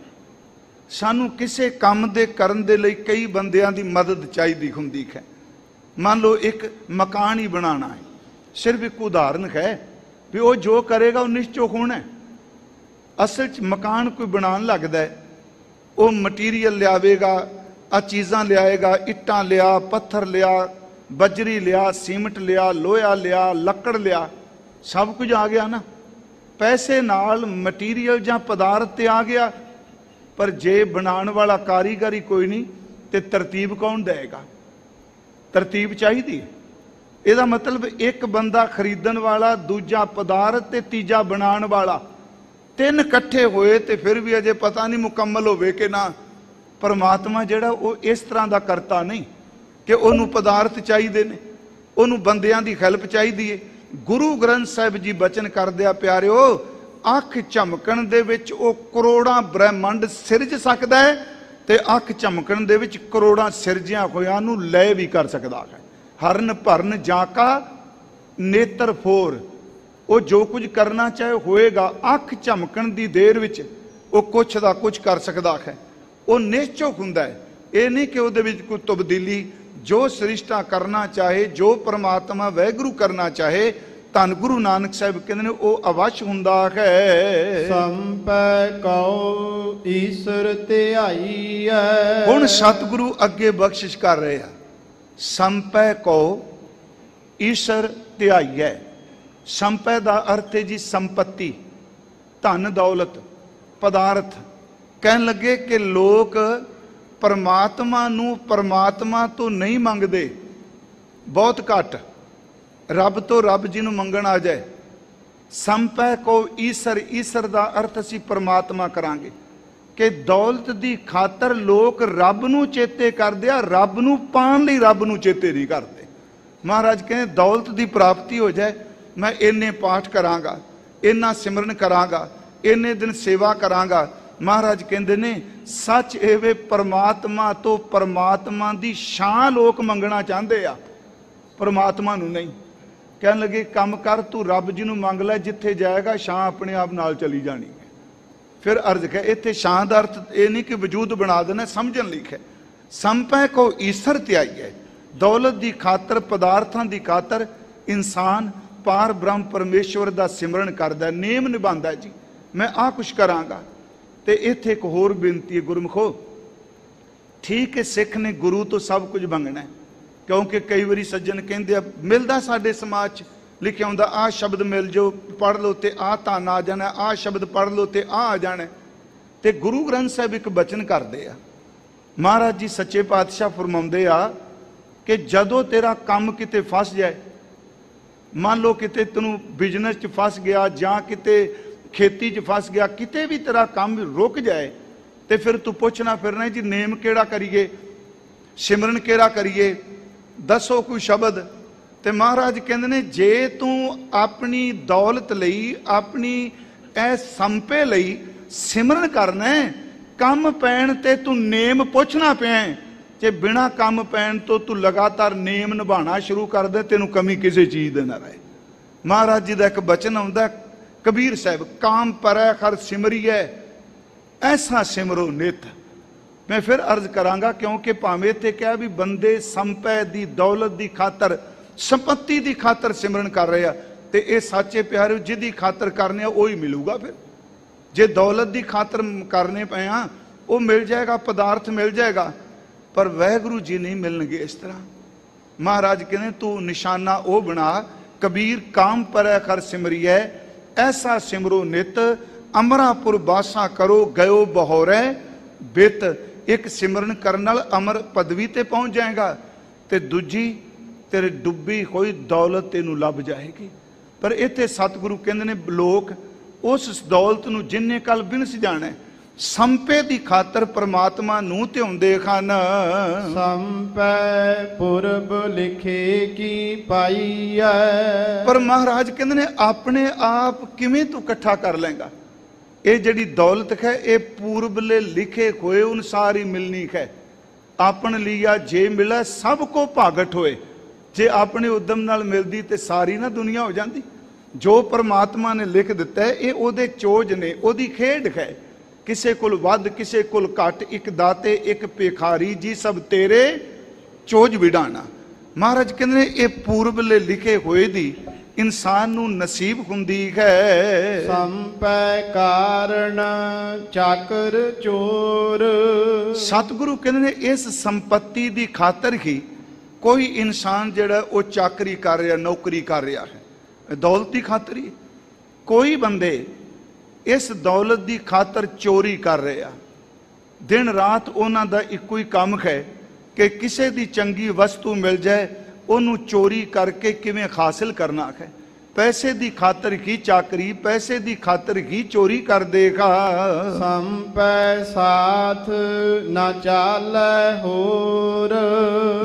सानू किसी काम दे करन दे लई कई बंदियां दी मदद चाहिदी हुंदी है। मान लो एक मकान ही बनाना है, सिर्फ एक उदाहरण है भी वो जो करेगा वो निश्चय होना है। असल च मकान कोई बनान लगता है, वो मटीरियल लियावेगा, आ चीज़ां लियाएगा, इट्टां लिया, पत्थर लिया, बजरी लिया, सीमेंट लिया, लोहा लिया, लकड़ लिया, सब कुछ आ गया ना, पैसे नाल मटीरियल जां पदार्थ ते आ गया, पर जे बनाने वाला कारीगर ही कोई नहीं तो तरतीब कौन देगा? तरतीब चाहिए। ਇਹਦਾ मतलब एक बंदा खरीदण वाला, दूजा पदार्थ ते तीजा बनाने वाला, तीन इकट्ठे होए तो फिर भी अजे पता नहीं मुकम्मल होवे कि ना। परमात्मा जिहड़ा वो इस तरह का करता नहीं कि उन्होंने पदार्थ चाहिए ने, उन्होंने बंदियां की हेल्प चाहिए है। गुरु ग्रंथ साहिब जी बचन करदे आ प्यारिओ, अख झमकण दे विच वो करोड़ां ब्रह्मंड सिरज सकदा है ते अख झमकण दे विच करोड़ां सिरजिया होयां नूं लै भी कर सकदा है। हरन भरन जाका नेत्र फोर, वो जो कुछ करना चाहे होएगा। अख झमकण दी देर विच वो कुछ दा कुछ कर सकदा है। वो निश्चुक हुंदा है, ये नहीं कि उहदे विच कोई तब्दीली। जो सृष्टा करना चाहे, जो परमात्मा वैगुरु करना चाहे, धन गुरु नानक साहिब कहते ने वो अवश्य हुंदा है। संपै कौ ईश्वर ध्याईऐ। हुण सतगुरु अगे बख्शिश कर रहे हैं। संपै को ईश्वर ध्याईऐ। संपै दा अर्थ है जी संपत्ति, धन दौलत, पदार्थ। कहन लगे कि लोग परमात्मा नूं परमात्मा तो नहीं मंगते, बहुत घट। रब तो रब जी नूं मंगण आ जाए। संपै को ईश्वर, ईश्वर दा अर्थ असीं परमात्मा करांगे कि दौलत दी खातर लोग रब नूं चेते करदे आ, रब नूं पाण लई रब नूं चेते नहीं करते। महाराज कहते दौलत दी प्राप्ति हो जाए, मैं इन्ने पाठ करांगा, इन्ना सिमरन करांगा, इन्ने दिन सेवा करांगा। महाराज कहते ने सच एवे परमात्मा तो परमात्मा दी शान लोग मंगना चाहते आ, परमात्मा नूं नहीं। कहन लगे कम कर तू रब जी नूं मंग लै, जिथे जाएगा शान अपने आप नाल चली जानी है। फिर अर्ज है इत्थे शान दा अर्थ ये नहीं कि वजूद बना देना, समझन लिखा। संपै को ईश्वर ध्याईऐ। दौलत की खातर, पदार्थों की खातर इंसान पार ब्रह्म परमेश्वर का सिमरन करता, नेम निभाता जी, मैं आ कुछ करांगा। तो इत्थे एक होर बेनती है गुरमुखो, ठीक है सिख ने गुरु तो सब कुछ मंगना है, क्योंकि कई बारी सज्जन कहते मिलता साडे समाज लिखिया होंदा आ शब्द मिल जाओ, पढ़ लो तो आ धन आ जाना, आ शब्द पढ़ लो तो आ जाना। तो गुरु ग्रंथ साहिब एक बचन करते आ, महाराज जी सच्चे पातशाह फरमाउंदे आ कि जदों तेरा काम किते फस जाए, मान लो किते तैनूं बिजनेस च फस गया जां किते खेती च फस गया, किते भी तेरा काम रुक जाए, तो फिर तू पुछना फिरना जी नेम केड़ा करिए, सिमरन केड़ा करिए, दसो कोई शब्द। तो महाराज कहते ने जे तू अपनी दौलत लई, अपनी ए संपे लई सिमरन करना है, कम पैण ते तू नेम पुछना पिया, जे बिना कम पैण तो तू लगातार नेम निभाना शुरू कर दे, तेनू कमी किसी चीज़ दे ना रहे। महाराज जी का एक बचन आउंदा कबीर साहब, काम परै खर सिमरिए ऐसा सिमरो नित। मैं फिर अर्ज करांगा क्योंकि भावें इत्थे कहा भी बंदे संपै दी दौलत दी खातर, संपत्ति दी खातर सिमरन कर रहे हैं, तो ये सच्चे प्यारे जिहदी खातर करने वही मिलूगा। फिर जे दौलत दी खातर करने पे हाँ वो मिल जाएगा, पदार्थ मिल जाएगा, पर वाहिगुरू जी नहीं मिलणगे इस तरह। महाराज कहने तू निशाना वो बना, कबीर काम परै खर सिमरिए ऐसा सिमरो नित, अमरापुर बासा करो गयो बहोरे बित। एक सिमरन करने नाल अमर पदवी ते पहुंच जाएगा, ते दूजी तेरे डुबी कोई दौलत तेनू लभ जाएगी। पर इत्थे सतगुरु कहंदे ने लोग उस दौलत नू जिन्ने कल बिनस जाना है, संपे दी खातर परमात्मा नू ध्याउंदे खन। संपै पुरब लिखे की पाई है। पर महाराज कहंदे ने अपने आप किवें तू इकट्ठा कर लेंगा, ये जड़ी दौलत है ये पूर्वले लिखे हुए अनुसार ही मिलनी है। अपन लिया जे मिला सब को भागट होए, जे अपने उद्यम नाल मिलदी ते सारी ना दुनिया हो जाती। जो परमात्मा ने लिख दिता है ये ओदे चोज ने, ओदी खेड है। किसे कोल वध किसे कोल घट, एक दाते एक भिखारी जी सब तेरे चोज विडाना। महाराज कहते हैं ये पूर्वले लिखे हुए दी इंसान नू नसीब हुंदी है। संपै कारण चाकर चोर। सतगुरु कहते हैं इस संपत्ति दी खातर ही कोई इंसान जिहड़ा वो चाकरी कर रहा, नौकरी कर रहा है, दौलत की खातर ही। कोई बंदे इस दौलत की खातर चोरी कर रहे आ, दिन रात उन्हां दा इक्को ही काम है कि किसी दी चंगी वस्तु मिल जाए उन्हों चोरी करके किवें हासिल करना है। पैसे दी खातर ही चाकरी, पैसे दी खातर ही चोरी कर देगा। संपै साथ ना चालै होर।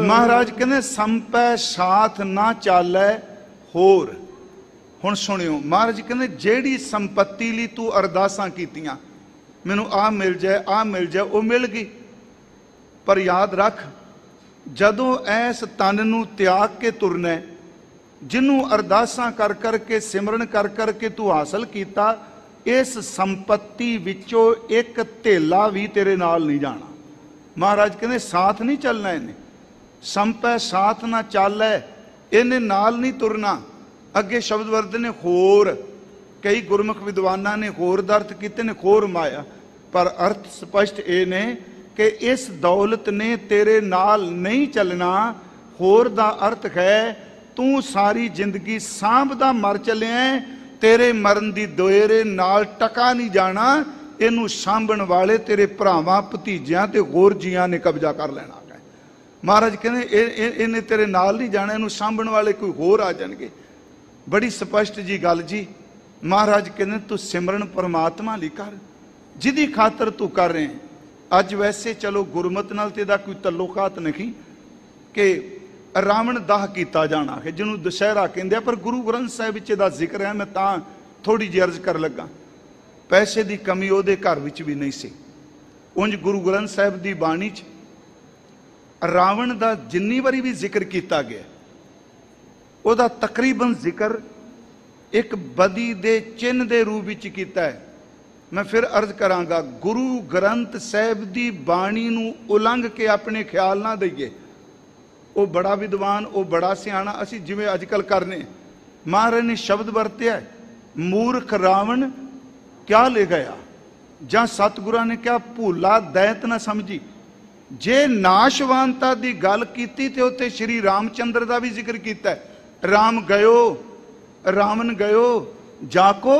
महाराज कहने संपै साथ ना चालै होर। हुण सुनियो, महाराज कहने जेड़ी संपत्ति लई तू अरदासां कीतियां, मैनू आ मिल जाए आ मिल जाए, वो मिल गई, पर याद रख जदों ऐस तन नू त्याग के तुरना, जिन्हों अरदासां कर करके सिमरन कर करके तू हासिल किया, इस संपत्ति विचों एक धेला भी तेरे नाल नहीं जाना। महाराज कहते साथ नहीं चलना, इन्हें संपै साथ ना चालै, इन्हें नाल नहीं तुरना। अगे शब्द वर्द ने होर, कई गुरमुख विद्वाना ने होर दा अर्थ कीते ने खोर माया, पर अर्थ स्पष्ट ये ने कि इस दौलत ने तेरे नाल नहीं चलना। होर दा अर्थ है तू सारी जिंदगी सांभदा मर चलिया, तेरे मरन दी दोएरे नाल टका नहीं जाना, इनू सांभण वाले तेरे भरावां भतीजियां ते होर जियां ने कब्जा कर लेना है। महाराज कहते इन्हें तेरे नाल नहीं जाना, इनू सांभण वाले कोई होर आ जाएंगे। बड़ी स्पष्ट जी गल जी। महाराज कहते तू सिमरन परमात्मा ली कर, जिदी खातर तू कर रहे हैं। अज वैसे चलो गुरमत नाल तेरा कोई तल्लुकात नहीं कि रावण दाह किया जाना है, जिन्होंने दशहरा कहते, पर गुरु ग्रंथ साहिब विच इहदा जिक्र है। मैं तां थोड़ी जी अर्ज कर लगा, पैसे की कमी उहदे घर विच भी नहीं सी। उंज गुरु ग्रंथ साहिब की बाणी च रावण का जिन्नी बारी भी जिक्र किया गया, उहदा तकरीबन जिक्र एक बदी दे चिन्ह के रूप में किया है। मैं फिर अर्ज करांगा, गुरु ग्रंथ साहिब की बाणी नूं उलंघ के अपने ख्याल ना दईए, वो बड़ा विद्वान, वो बड़ा सियाणा, असी जिवें अजकल करने। महाराज ने शब्द वरत्या, मूर्ख रावण क्या ले गया, जां सतगुरां ने क्या भूला दैत ना समझी। जे नाशवानता की गल कीती ते उत्ते श्री रामचंद्र का भी जिक्र किया है। राम गयो रावण गयो जाको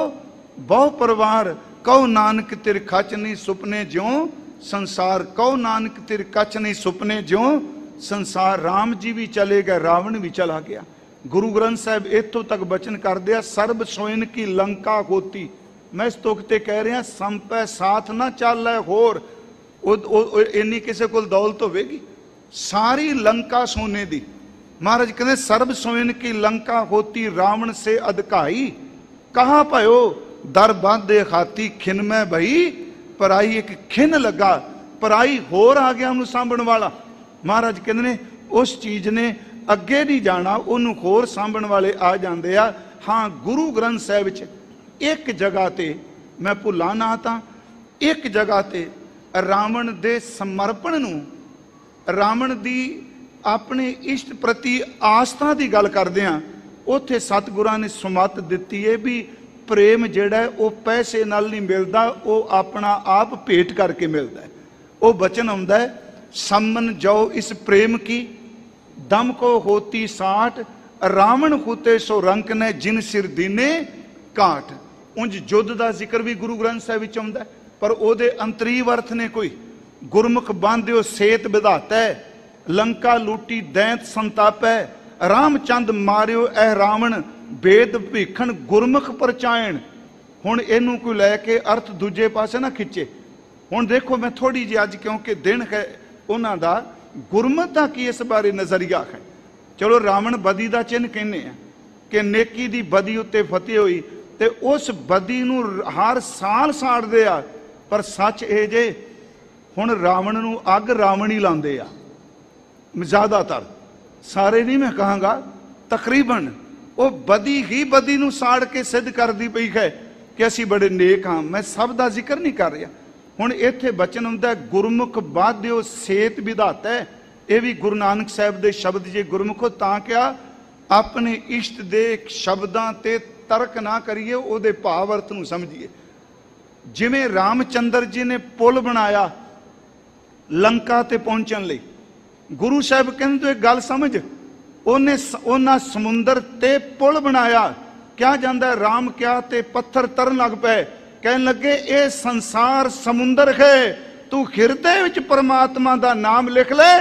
बहु परिवार, कहो नानक तेरे खच नहीं सुपने ज्यों संसार, कहो नानक तेरे कच नहीं सुपने ज्यों संसार। राम जी भी चले गए, रावण भी चला गया। गुरु ग्रंथ साहिब इतों तक बचन कर दिया, सर्ब सोइन की लंका होती। मैं इस तुकते कह रहा, संपै साथ ना चल है होर। इन्नी किसी को दौलत होगी, सारी लंका सोने दी। महाराज कहते सर्ब सोइन की लंका होती, रावण से अधकाई, कहा भयो दर बांधे खाती, खिन में भई पराई। एक खिन लगा, पराई होर आ गया उन्होंने सांभण वाला। महाराज कहते ने उस चीज ने अगे नहीं जाना, उन्होंने होर सांभण वाले आ जाते आ। हाँ, गुरु ग्रंथ साहिब च एक जगह ते मैं भुला ना तां, एक जगह ते रावण दे समर्पण नूं, रावण दी अपने इष्ट प्रति आस्था की गल करदे हां, उत्थे सतगुरां ने सुमत दिती है भी प्रेम जिहड़ा है वो पैसे नाल नहीं मिलता, वो अपना आप भेंट करके मिलता है। वो बचन आउंदा है, सम्मन जाओ इस प्रेम की, दम को होती साठ, रावण होते सो रंक ने, जिन सिर दीने काट। उंज युद्ध का जिक्र भी गुरु ग्रंथ साहिब विच आउंदा है, पर ओदे अंतरीव अर्थ ने कोई। गुरमुख बांधियो सेत विधाता है, लंका लूटी दैंत संतापै, रामचंद मारियो ऐ रावण, बेद भीखण गुरमुख परचायण। हुण इनू कोई लैके अर्थ दूजे पासे ना खिंचे। हुण देखो, मैं थोड़ी जी अज क्योंकि दिन है उन्हां दा, गुरमत दा की इस बारे नजरिया है। चलो रावण बदी का चिन्ह कहने हैं कि नेकी दी बदी उत्ते फतेह हुई, ते उस बदी नूं हर साल साड़दे आ, पर सच ये जे हुण रावण नूं अग रावण ही लांदे आ। ज्यादातर, सारे नहीं मैं कहांगा, तकरीबन वो बदी ही बदी नूं साड़ के सिद्ध करदी पई है कि असी बड़े नेक हाँ। मैं सब का जिक्र नहीं कर रहा। हुण इत्थे बचन हुंदा गुरमुख बाधियो सेत विधाता है, ये भी गुरु नानक साहिब दे शब्द जे गुरमुखो तां क्या अपने इष्ट दे शब्दां ते तर्क ना करिए, उहदे भाव अर्थ नूं समझिए। जिवें रामचंद्र जी ने पुल बनाया लंका ते पहुंचण लई, गुरु साहब कहते तो एक गल समझ, उन्हें समुंदर ते पुल बनाया क्या जाता है राम क्या ते पत्थर तरन लग पे, कहन लगे ये संसार समुंदर है, तू हिरदे विच परमात्मा दा नाम लिख ले,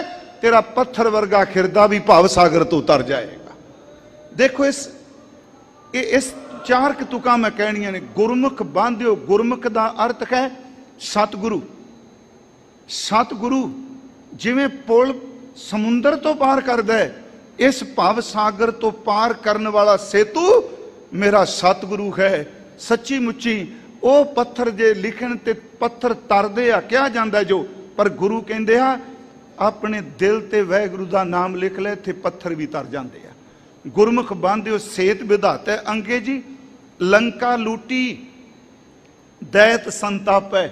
तेरा पत्थर वर्गा हिरदा भी भाव सागर तो उतर जाएगा। देखो इस चार तुका मैं कहनिया ने, गुरमुख बांधियो, गुरमुख दा अर्थ है सतगुरु। सतगुरु जिवें पुल समुंदर तो पार करदा है, इस भाव सागर तो पार करने वाला सेतु मेरा सतगुरु है। सच्ची मुच्ची ਉਹ पत्थर जे लिखण ते पत्थर तरदे आ क्या जांदा जो, पर गुरु कहंदे आ अपने दिल ते वाहिगुरु दा नाम लिख ले थे पत्थर भी तर जांदे आ। गुरमुख बांधियो सेत विधाता अंगे जी, लंका लूटी दैत संतापै,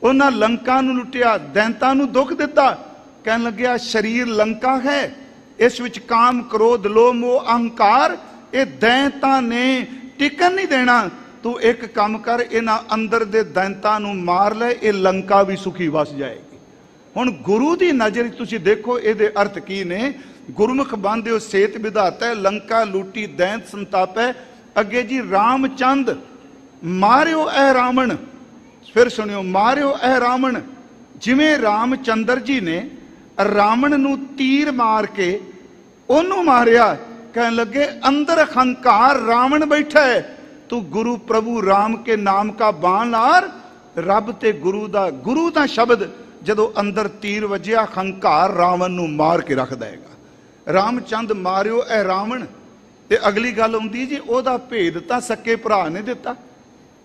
उन्हां लंका नूं लुटिया, दैंतां नूं दुख दिता, कहन लग्या शरीर लंका है, इस विच काम क्रोध लोभ मोह अहंकार ये दैंतां ने टिकन नहीं देना। तू एक काम कर, इन्हां अंदर दे दैंतां नूं मार ले, ये लंका भी सुखी वस जाएगी। हुण गुरु दी नज़र तुसीं देखो इहदे अर्थ की ने, गुरमुख बांधियो सेत विधाता, लंका लूटी दैंत संतापै। अगे जी रामचंद मारियो ऐ रावण, फिर सुनियो मारियो ऐ रावण। जिवें रामचंद्र जी ने रावण नूं तीर मार के ओनू मारिया, कहन लगे अंदर अहंकार रावण बैठा है, तू गुरु प्रभु राम के नाम का बाण लार, रब ते गुरु दा शब्द जदों अंदर तीर वजिया, अहंकार रावण नूं मार के रख देगा। रामचंद मारियो ऐ रावण। ते अगली गल आउंदी जी, ओदा भेद तां सक्के भरा ने दिता।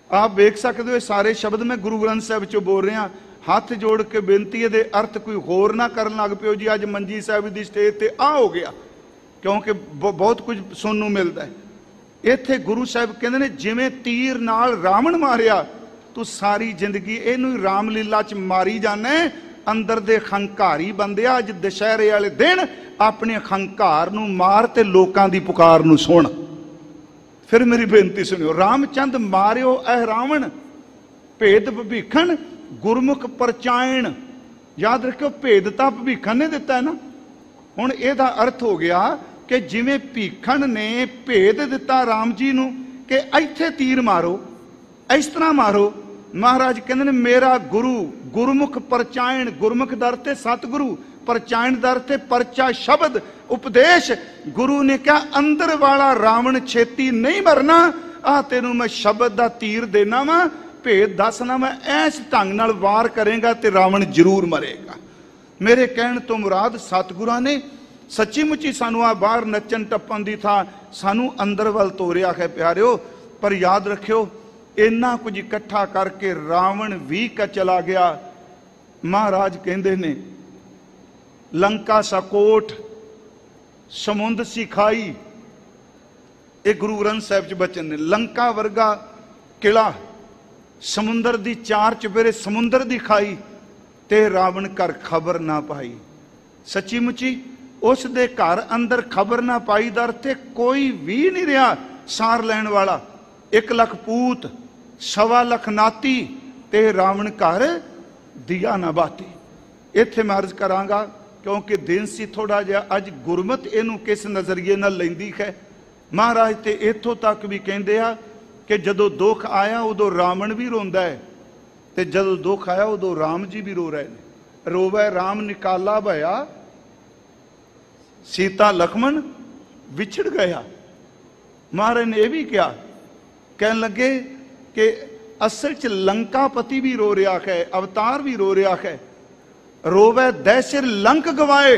आप वेख सकते हो सारे शब्द मैं गुरु ग्रंथ साहिब चों बोल रहा, हाथ जोड़ के बेनती दे अर्थ कोई होर ना करन लग पियो जी अज मंजी साहिब दी स्टेज ते आ हो गया, क्योंकि बहुत कुछ सुनने नूं मिलदा है। इत्थे गुरु साहिब कहंदे ने जिवें तीर नाल रावण मारिया, तू सारी जिंदगी इहनूं रामलीला च मारी जाने। अंदर दे हंकारी बंदिया, अज दशहरे वाले दिन अपने हंकार नूं मार ते लोकां दी पुकार नूं सुण। फिर मेरी बेनती सुनियो, रामचंद मारियो ऐ रावण, भेद भविखण गुरमुख परचायण। याद रखियो भेद तां भविखण ने दिता है ना। हुण इहदा अर्थ हो गया कि जिवें भीखण ने भेद दिता राम जी नूं कि इत्थे तीर मारो, इस तरह मारो। महाराज कहंदे ने मेरा गुरु गुरमुख परचायण, गुरमुख दर ते सतगुरु, परचायण दर ते परचा शब्द उपदेश। गुरु ने कहा अंदर वाला रावण छेती नहीं मरना, आ तेनू मैं शब्द दा तीर देना वा, भेद दसना मैं, ऐस ढंग नाल वार करेगा ते रावण जरूर मरेगा। मेरे कहण तो मुराद सतगुरां ने सच्ची मुची सानू आ बाहर नचन टप्पन दी था, सानू अंदर वल तोरिया है प्यारिओ। पर याद रखियो इन्ना कुछ इकट्ठा करके रावण भी का चला गया। महाराज कहंदे ने लंका सा कोट समुंद सी खाई, ये गुरु ग्रंथ साहिब च बचन ने। लंका वर्गा किला, समुंदर दी चार चुफेरे समुंदर दी खाई, ते रावण घर खबर ना पाई। सच्ची मुची उस दे घर अंदर खबर ना पाई दर ते कोई भी नहीं रहा सार लैण वाला। 1 लाख पूत, 1.25 लाख नाती, ते रावण घर दिया ना बाती। इत्थे मैं अर्ज करांगा क्योंकि दिन सी थोड़ा जिहा, अज गुरमत इनू किस नज़रिए नाल लैंदी है। महाराज ते इत्थों तक भी कहंदे आ कि जदों दुख आया उदों रावण भी रोंदा है, ते जदों दुख आया उदों राम जी भी रो रहे हैं। रोवै राम निकाला भया, सीता लक्ष्मण विछड़ गया। महाराज ने यह भी क्या कहन लगे कि असल च लंकापति भी रो रहा है, अवतार भी रो रहा है। रोवै दैसिर लंक गवाए,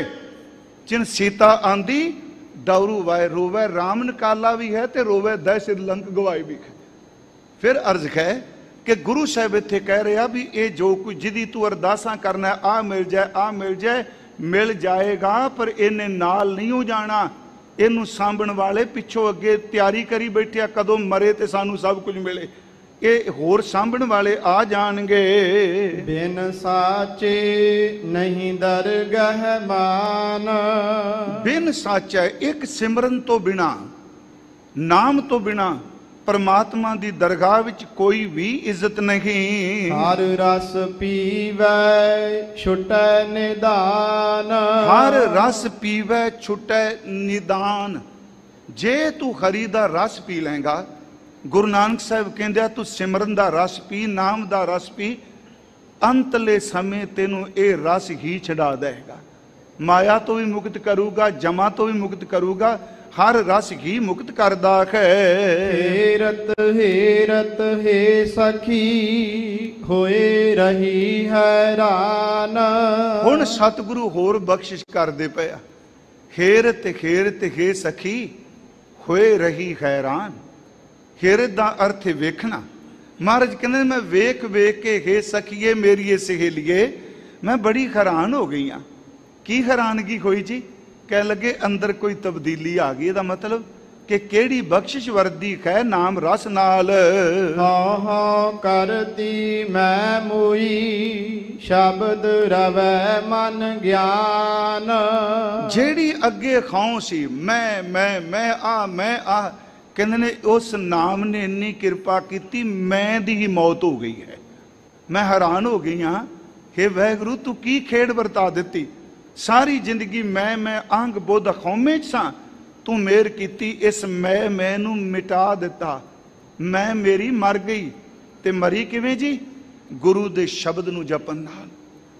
जिन सीता आंदी डौरू वाए। रोवै राम निकाला भी है, तो रोवै दैसिर लंक गवाए भी है। फिर अर्ज है कि गुरु साहब इत्थे कह रहा भी ये जो कुछ जिदी तू अरदासा करना है, आ मिल जाए, आ मिल जाए, मिल जाएगा, पर इन्हें नाल नहीं हो जाना। इनू सांभण वाले पिछों अगे तैयारी करी बैठे, कदों मरे तो सानू सब कुछ मिले। ये होर सांभण वाले आ जाणगे। बिन साचे नहीं दरगह मान, बिन साचा एक सिमरन तो बिना, नाम तो बिना परमात्मा दी दरगाह विच कोई भी इज्जत नहीं। हर रस पीवै छुटै निदान, हर रस पीवै छुटै निदान। जे तू हरि दा रस पी लेगा, गुरु नानक साहब कहंदे आ तू सिमरन दा रस पी, नाम दा रस पी, अंतले समय तेनू ये रस ही छड़ा देगा। माया तो भी मुक्त करूगा, जमा तो भी मुक्त करूगा, हर रस ही मुक्त करदा है। हेरत हे सखी होए रही हैरान। हुण सतगुरु होर बख्शिश करदे पिया, हेरत हे सखी होए रही हैरान। हेरत दा अर्थ है वेखना। महाराज कहते मैं वेख वेख के हे सखीए मेरी सहेलीए मैं बड़ी हैरान हो गई हाँ। की हैरानगी होई जी? कह लगे अंदर कोई तब्दीली आ गई। मतलब कि केड़ी बख्शिश वर्दी है नाम रस नाल। हाँ हाँ करती मैं मोई शब्द रवै मन ज्ञान। जेड़ी अगे खाओ सी मैं आ कहते ने उस नाम ने इन्नी कृपा की मैं दी ही मौत हो गई है। मैं हैरान हो गई हाँ, हे वाहिगुरू तू की खेड़ वरता दी। सारी जिंदगी मैं अंग बुद्ध खौमे च सां, तू मेर कीती इस मैं नू मिटा दिता। मैं मेरी मर गई ते मरी किवें जी? गुरु दे शब्द नू जपन नाल,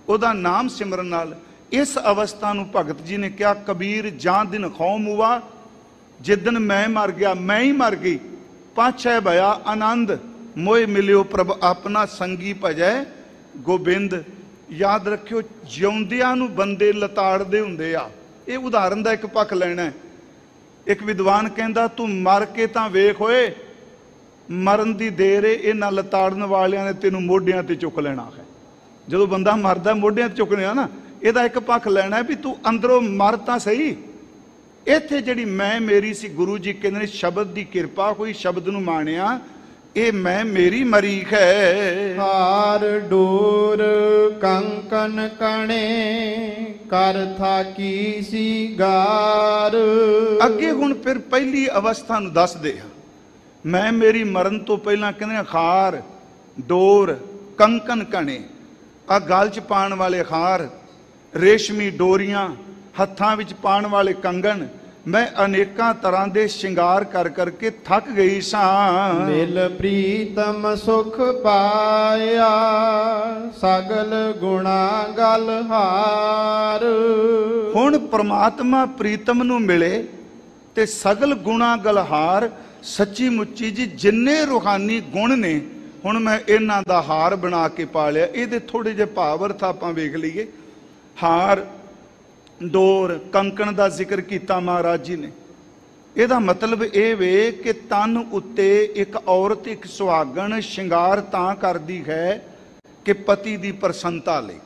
ओदा नाम सिमरन नाल। इस अवस्था नू भगत जी ने क्या कबीर जां दिन खौम हुआ, जिदन मैं मर गया मैं ही मर गई। पाछै भया आनंद मोए मिलियो प्रभ अपना संगी भजै गोबिंद। याद रखियो जिउंदियां नू बंदे लताड़दे हुंदे आ। ये उदाहरण दा एक पक्ष लेना है। एक विद्वान कहंदा तू मर के तां वेख होए, मरन दी देर है इन्हां लताड़न वालियां ने तेनू मोढियां ते चुक लेना है। जदों बंदा मरदा मोढियां ते चुकने ना, इहदा एक पक्ष लेना है भी तू अंदरों मर तां सही। इत्थे जिहड़ी मैं मेरी सी, गुरु जी कहंदे ने शब्द दी किरपा होई, शब्द नू माणिया, ये मैं मेरी मरी है। हार डोर कंकन कणे कर था की सी गार। अगे हुण फिर पहली अवस्था नू दस दे। मैं मेरी मरण तो पहला कहंदे हार डोर कंकन कणे, आ गल च पाण वाले हार, रेशमी डोरियां, हत्थां विच पाण वाले कंगन। मैं अनेकां तरह के श्रृंगार कर करके थक गई सां। मिल प्रीतम सुख पाया सगल गुणा गल हार। हुण परमात्मा प्रीतम नू मिले ते सगल गुणा गलहार। सच्ची मुच्ची जी जिन्ने रूहानी गुण ने हुण मैं इन्हां दा हार बना के पा लिया। इहदे थोड़े जे भाव अर्थ आपां वेख लईए। हार डोर कंकण का जिक्र किया महाराज जी ने। यदा मतलब ये वे कि तन उत्ते एक औरत एक सुहागन श्रृंगार तां करती है कि पति की प्रसन्नता ले।